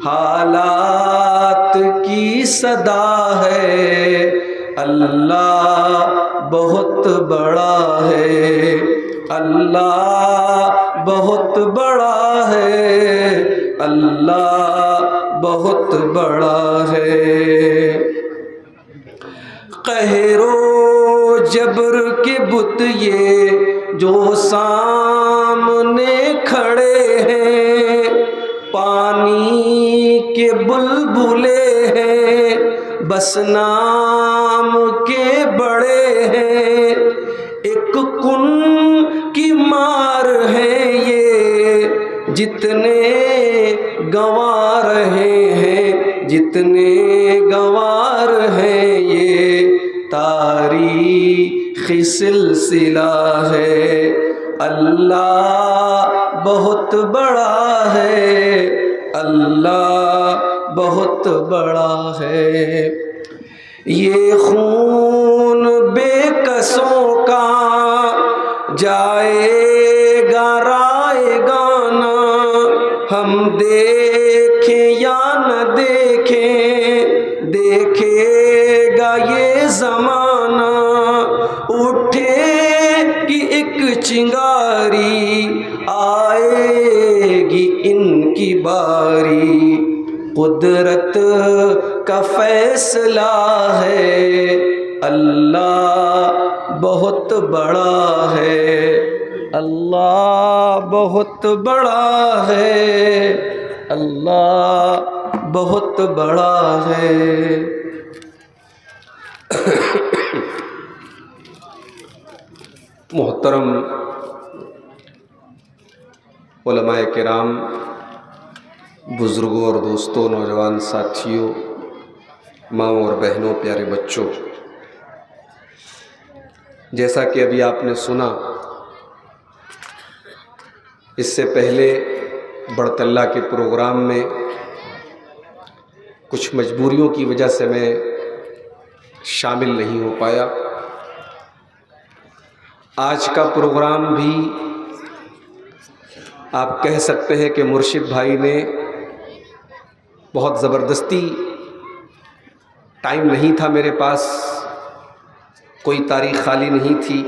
حالات کی صدا ہے، اللہ بہت بڑا ہے، اللہ بہت بڑا ہے، اللہ بہت بڑا ہے. قہر و جبر کے بت یہ جو سامنے کھڑے ہیں، پانی کے بلبلے ہیں بس نام کے بڑے ہیں، ایک کن کی مار ہے یہ جتنے گنوا رہے ہیں، جتنے گنوا رہے یہ تاریخی سلسلہ ہے، اللہ بہت بڑا ہے، اللہ بہت بڑا ہے. یہ خون بے کسوں کا جائے گا رائے گانا، ہم دیکھیں یا نہ دیکھیں دیکھے گا یہ زمانہ، اٹھے گی ایک چنگاری آئے گی ان کی باری، قدرت کا فیصلہ ہے، اللہ بہت بڑا ہے، اللہ بہت بڑا ہے، اللہ بہت بڑا ہے. محترم علماء کرام، بزرگوں اور دوستوں، نوجوان ساتھیوں، ماؤں اور بہنوں، پیارے بچوں، جیسا کہ ابھی آپ نے سنا، اس سے پہلے بڑھتلہ کے پروگرام میں کچھ مجبوریوں کی وجہ سے میں شامل نہیں ہو پایا. آج کا پروگرام بھی آپ کہہ سکتے ہیں کہ مرشد بھائی نے بہت زبردستی، ٹائم نہیں تھا میرے پاس، کوئی تاریخ خالی نہیں تھی،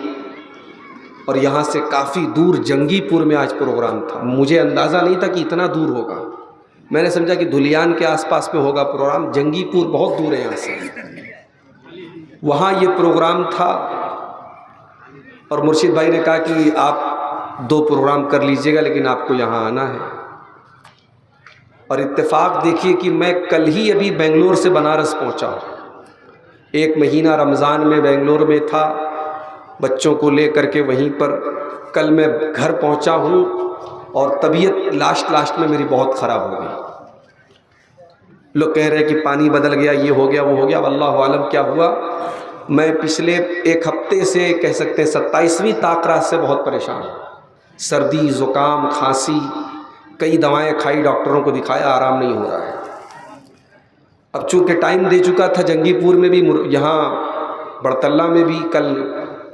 اور یہاں سے کافی دور جنگی پور میں آج پروگرام تھا. مجھے اندازہ نہیں تھا کہ اتنا دور ہوگا، میں نے سمجھا کہ دھلیان کے آس پاس میں ہوگا پروگرام. جنگی پور بہت دور ہے یہاں سے، وہاں یہ پروگرام تھا، اور مرشد بھائی نے کہا کہ آپ 2 پروگرام کر لیجئے گا لیکن آپ کو یہاں آنا ہے. اور اتفاق دیکھیے کہ میں کل ہی ابھی بنگلور سے بنارس پہنچا ہوں. 1 مہینہ رمضان میں بنگلور میں تھا، بچوں کو لے کر کے وہیں پر. کل میں گھر پہنچا ہوں اور طبیعت لاسٹ میں میری بہت خراب ہو گئی. لوگ کہہ رہے کہ پانی بدل گیا، یہ ہو گیا وہ ہو گیا، واللہ عالم کیا ہوا. میں پچھلے 1 ہفتے سے کہہ سکتے ہیں 27ویں طاقرات سے بہت پریشان ہوں. سردی، زکام، کھانسی، کئی دوائیں کھائی، ڈاکٹروں کو دکھایا، آرام نہیں ہو رہا ہے. اب چونکہ ٹائم دے چکا تھا جنگی پور میں بھی، یہاں بڑھتلہ میں بھی کل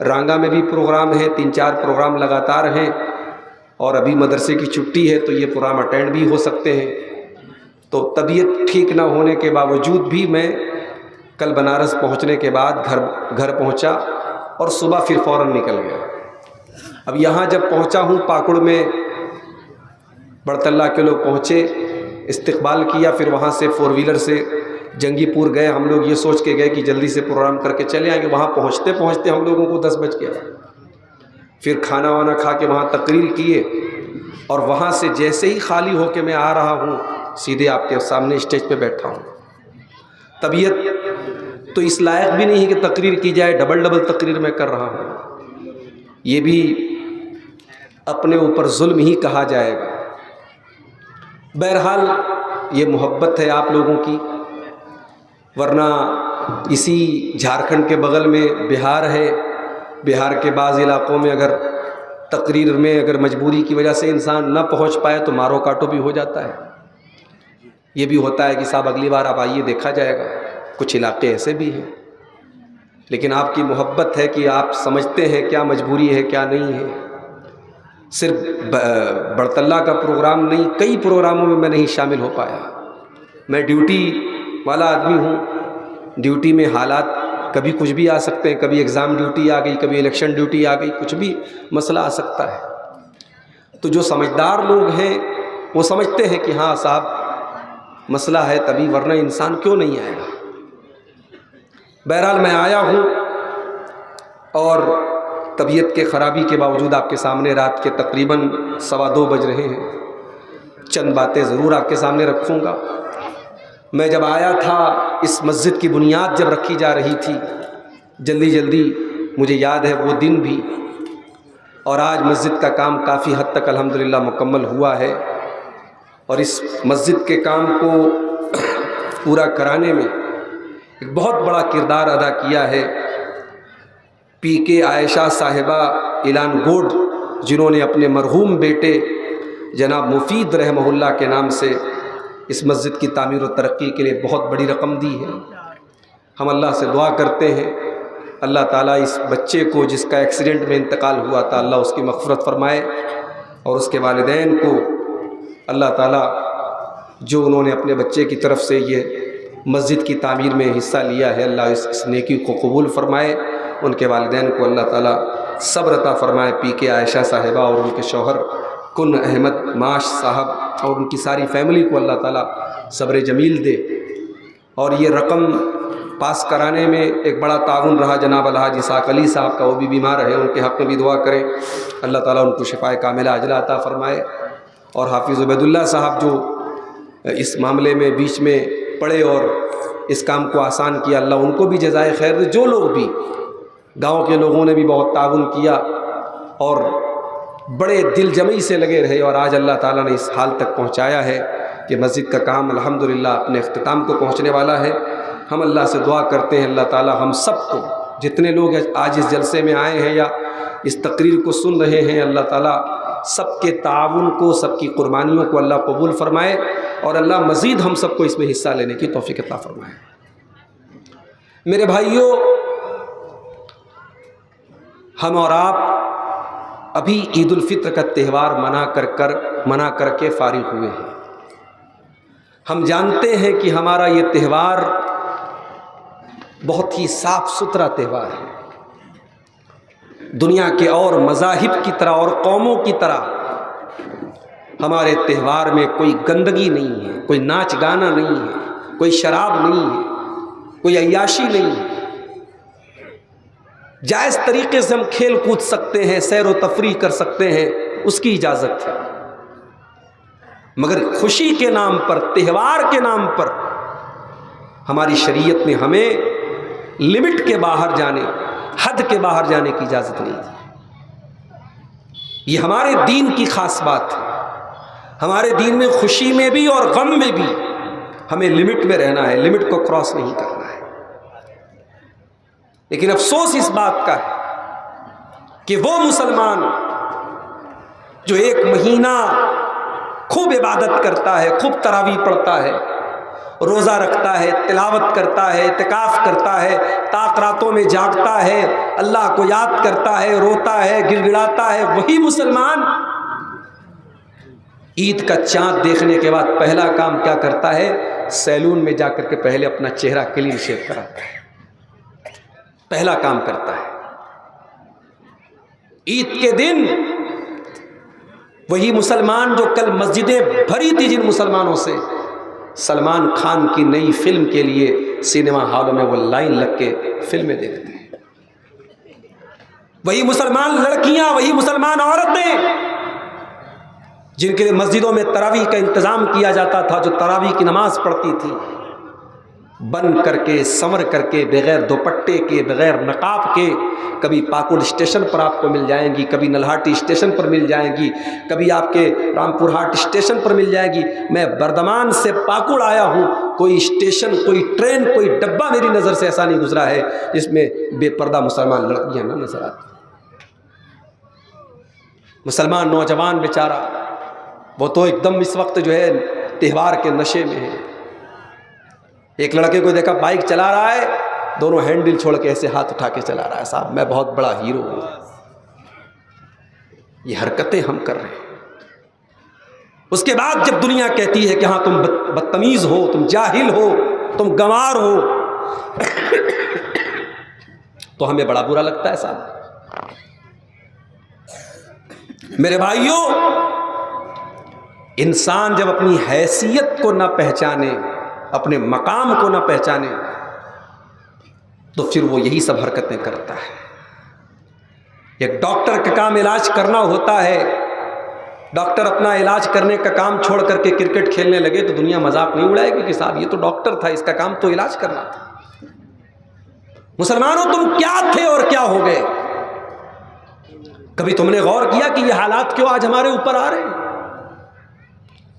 رانگا میں بھی پروگرام ہیں، 3-4 پروگرام لگاتار ہیں، اور ابھی مدرسے کی چھٹی ہے تو یہ پروگرام اٹینڈ بھی ہو سکتے ہیں۔ تو طبیعت ٹھیک نہ ہونے کے باوجود بھی میں کل بنارس پہنچنے کے بعد گھر پہنچا اور صبح پھر فوراً نکل گیا۔ اب یہاں جب پہنچا ہوں پاکڑ میں، بڑطلہ کے لوگ پہنچے، استقبال کیا، پھر وہاں سے 4 ویلر سے جنگی پور گئے۔ ہم لوگ یہ سوچ کے گئے کہ جلدی سے پروگرام کر کے چلے آئیں گے۔ وہاں پہنچتے پہنچتے ہم لوگوں کو 10 بج گیا۔ پھر کھانا وانا کھا کے وہاں تقریر کیے، اور وہاں سے جیسے ہی خالی ہو کے میں آ رہا ہوں، سیدھے آپ کے سامنے اسٹیج پہ بیٹھا ہوں۔ طبیعت تو اس لائق بھی نہیں ہے کہ تقریر کی جائے، ڈبل تقریر میں کر رہا ہوں۔ یہ بھی اپنے اوپر ظلم ہی کہا جائے گا۔ بہرحال یہ محبت ہے آپ لوگوں کی، ورنہ اسی جھارکھنڈ کے بغل میں بہار ہے، بہار کے بعض علاقوں میں اگر تقریر میں اگر مجبوری کی وجہ سے انسان نہ پہنچ پائے تو مارو کاٹو بھی ہو جاتا ہے۔ یہ بھی ہوتا ہے کہ صاحب اگلی بار آپ آئیے، دیکھا جائے گا۔ کچھ علاقے ایسے بھی ہیں، لیکن آپ کی محبت ہے کہ آپ سمجھتے ہیں کیا مجبوری ہے کیا نہیں ہے۔ صرف بڑطلہ کا پروگرام نہیں، کئی پروگراموں میں نہیں شامل ہو پایا۔ میں ڈیوٹی والا آدمی ہوں، ڈیوٹی میں حالات کبھی کچھ بھی آ سکتے ہیں، کبھی ایگزام ڈیوٹی آ گئی، کبھی الیکشن ڈیوٹی آ گئی، کچھ بھی مسئلہ آ سکتا ہے۔ تو جو سمجھدار لوگ ہیں وہ سمجھتے ہیں کہ ہاں صاحب مسئلہ ہے تبھی، ورنہ انسان کیوں نہیں آئے گا۔ بہرحال میں آیا ہوں، اور طبیعت کے خرابی کے باوجود آپ کے سامنے رات کے تقریباً 2:15 بج رہے ہیں، چند باتیں ضرور آپ کے سامنے رکھوں گا۔ میں جب آیا تھا، اس مسجد کی بنیاد جب رکھی جا رہی تھی، جلدی مجھے یاد ہے وہ دن بھی، اور آج مسجد کا کام کافی حد تک الحمدللہ مکمل ہوا ہے۔ اور اس مسجد کے کام کو پورا کرانے میں ایک بہت بڑا کردار ادا کیا ہے PK عائشہ صاحبہ اعلان گوڈ، جنہوں نے اپنے مرحوم بیٹے جناب مفید رحمہ اللہ کے نام سے اس مسجد کی تعمیر و ترقی کے لیے بہت بڑی رقم دی ہے۔ ہم اللہ سے دعا کرتے ہیں اللہ تعالیٰ اس بچے کو جس کا ایکسیڈنٹ میں انتقال ہوا تھا، اللہ اس کی مغفرت فرمائے، اور اس کے والدین کو اللہ تعالیٰ جو انہوں نے اپنے بچے کی طرف سے یہ مسجد کی تعمیر میں حصہ لیا ہے، اللہ اس نیکی کو قبول فرمائے۔ ان کے والدین کو اللہ تعالیٰ صبر عطا فرمائے، PK عائشہ صاحبہ اور ان کے شوہر کن احمد معاش صاحب اور ان کی ساری فیملی کو اللہ تعالیٰ صبر جمیل دے۔ اور یہ رقم پاس کرانے میں ایک بڑا تعاون رہا جناب الحاج اسحاق علی صاحب کا، وہ بھی بیمار ہے، ان کے حق میں بھی دعا کریں، اللہ تعالیٰ ان کو شفائے کاملہ عاجلہ عطا فرمائے۔ اور حافظ عبید اللہ صاحب جو اس معاملے میں بیچ میں پڑے اور اس کام کو آسان کیا، اللہ ان کو بھی جزائے خیر دے۔ جو لوگ بھی، گاؤں کے لوگوں نے بھی بہت تعاون کیا اور بڑے دل جمعی سے لگے رہے، اور آج اللہ تعالیٰ نے اس حال تک پہنچایا ہے کہ مسجد کا کام الحمدللہ اپنے اختتام کو پہنچنے والا ہے۔ ہم اللہ سے دعا کرتے ہیں اللہ تعالیٰ ہم سب کو، جتنے لوگ آج اس جلسے میں آئے ہیں یا اس تقریر کو سن رہے ہیں، اللہ تعالیٰ سب کے تعاون کو، سب کی قربانیوں کو اللہ قبول فرمائے، اور اللہ مزید ہم سب کو اس میں حصہ لینے کی توفیق عطا فرمائے۔ میرے بھائیوں، ہم اور آپ ابھی عید الفطر کا تہوار منا کر کے فارغ ہوئے ہیں۔ ہم جانتے ہیں کہ ہمارا یہ تہوار بہت ہی صاف ستھرا تہوار ہے۔ دنیا کے اور مذاہب کی طرح اور قوموں کی طرح ہمارے تہوار میں کوئی گندگی نہیں ہے، کوئی ناچ گانا نہیں ہے، کوئی شراب نہیں ہے، کوئی عیاشی نہیں ہے۔ جائز طریقے سے ہم کھیل کود سکتے ہیں، سیر و تفریح کر سکتے ہیں، اس کی اجازت ہے، مگر خوشی کے نام پر، تہوار کے نام پر ہماری شریعت نے ہمیں لمٹ کے باہر جانے، حد کے باہر جانے کی اجازت نہیں دی۔ یہ ہمارے دین کی خاص بات ہے۔ ہمارے دین میں خوشی میں بھی اور غم میں بھی ہمیں لمٹ میں رہنا ہے، لمٹ کو کراس نہیں کرنا ہے۔ لیکن افسوس اس بات کا ہے کہ وہ مسلمان جو ایک مہینہ خوب عبادت کرتا ہے، خوب تراویح پڑھتا ہے، روزہ رکھتا ہے، تلاوت کرتا ہے، اعتکاف کرتا ہے، طاق راتوں میں جاگتا ہے، اللہ کو یاد کرتا ہے، روتا ہے، گڑ گڑاتا ہے، وہی مسلمان عید کا چاند دیکھنے کے بعد پہلا کام کیا کرتا ہے؟ سیلون میں جا کر کے پہلے اپنا چہرہ کلین شیو کراتا ہے، پہلا کام کرتا ہے۔ عید کے دن وہی مسلمان جو کل مسجدیں بھری تھی جن مسلمانوں سے، سلمان خان کی نئی فلم کے لیے سینما ہالوں میں وہ لائن لگ کے فلمیں دیکھتے ہیں۔ وہی مسلمان لڑکیاں، وہی مسلمان عورتیں جن کے لیے مسجدوں میں تراویح کا انتظام کیا جاتا تھا، جو تراویح کی نماز پڑھتی تھی، بن کر کے سنور کر کے بغیر دوپٹے کے، بغیر نقاب کے، کبھی پاکڑ اسٹیشن پر آپ کو مل جائیں گی، کبھی نلہاٹی اسٹیشن پر مل جائیں گی، کبھی آپ کے رامپور ہاٹ اسٹیشن پر مل جائے گی۔ میں بردمان سے پاکڑ آیا ہوں، کوئی اسٹیشن، کوئی ٹرین، کوئی ڈبہ میری نظر سے ایسا نہیں گزرا ہے جس میں بے پردہ مسلمان لڑکیاں نہ نظر آتی۔ مسلمان نوجوان بیچارہ وہ تو ایک دم اس وقت جو ہے تہوار کے نشے میں ہے۔ ایک لڑکے کو دیکھا بائک چلا رہا ہے، دونوں ہینڈل چھوڑ کے ایسے ہاتھ اٹھا کے چلا رہا ہے، صاحب میں بہت بڑا ہیرو ہوں۔ یہ حرکتیں ہم کر رہے ہیں۔ اس کے بعد جب دنیا کہتی ہے کہ ہاں تم بدتمیز ہو، تم جاہل ہو، تم گنوار ہو، تو ہمیں بڑا برا لگتا ہے صاحب۔ میرے بھائیوں، انسان جب اپنی حیثیت کو نہ پہچانے، اپنے مقام کو نہ پہچانے، تو پھر وہ یہی سب حرکتیں کرتا ہے۔ ایک ڈاکٹر کا کام علاج کرنا ہوتا ہے، ڈاکٹر اپنا علاج کرنے کا کام چھوڑ کر کے کرکٹ کھیلنے لگے تو دنیا مذاق نہیں اڑائے گی کہ صاحب یہ تو ڈاکٹر تھا، اس کا کام تو علاج کرنا تھا۔ مسلمانوں تم کیا تھے اور کیا ہو گئے؟ کبھی تم نے غور کیا کہ یہ حالات کیوں آج ہمارے اوپر آ رہے ہیں؟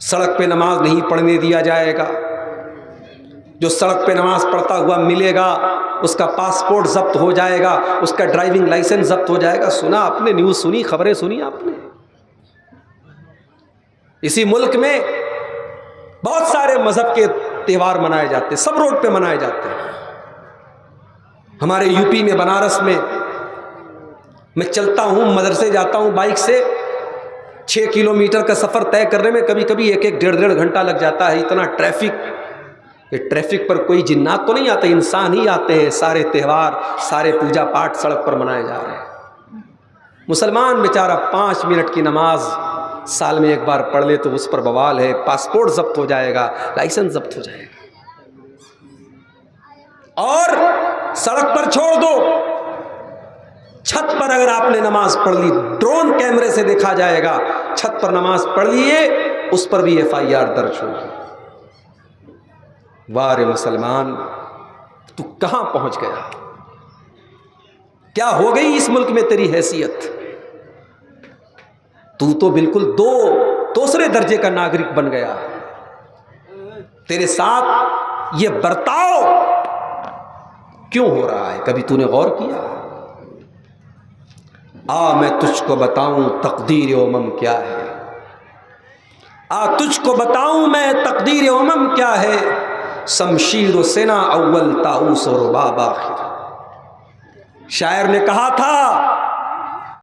سڑک پہ نماز نہیں پڑھنے دیا جائے گا، جو سڑک پہ نماز پڑھتا ہوا ملے گا اس کا پاسپورٹ ضبط ہو جائے گا، اس کا ڈرائیونگ لائسنس ضبط ہو جائے گا۔ سنا آپ نے؟ نیوز سنی؟ خبریں سنی آپ نے؟ اسی ملک میں بہت سارے مذہب کے تہوار منائے جاتے ہیں، سب روڈ پہ منائے جاتے ہیں۔ ہمارے یو پی میں بنارس میں چلتا ہوں، مدرسے جاتا ہوں بائک سے، 6 کلومیٹر کا سفر طے کرنے میں کبھی کبھی 1-1.5 گھنٹہ لگ جاتا ہے، اتنا ٹریفک۔ یہ ٹریفک پر کوئی جنات تو نہیں آتے، انسان ہی آتے ہیں۔ سارے تہوار، سارے پوجا پاٹ سڑک پر منائے جا رہے ہیں۔ مسلمان بیچارہ 5 منٹ کی نماز سال میں ایک بار پڑھ لے تو اس پر بوال ہے، پاسپورٹ ضبط ہو جائے گا، لائسنس ضبط ہو جائے گا۔ اور سڑک پر چھوڑ دو، چھت پر اگر آپ نے نماز پڑھ لی، ڈرون کیمرے سے دیکھا جائے گا، چھت پر نماز پڑھ لیے اس پر بھی FIR درج ہوگی۔ وارے مسلمان، تو کہاں پہنچ گیا؟ کیا ہو گئی اس ملک میں تیری حیثیت؟ تو بالکل دوسرے درجے کا ناگرک بن گیا۔ تیرے ساتھ یہ برتاؤ کیوں ہو رہا ہے؟ کبھی تو نے غور کیا؟ میں تجھ کو بتاؤں تقدیر امم کیا ہے، تجھ کو بتاؤں میں تقدیر امم کیا ہے، شمشیر و سنا اول طاؤس و رباب آخر۔ شاعر نے کہا تھا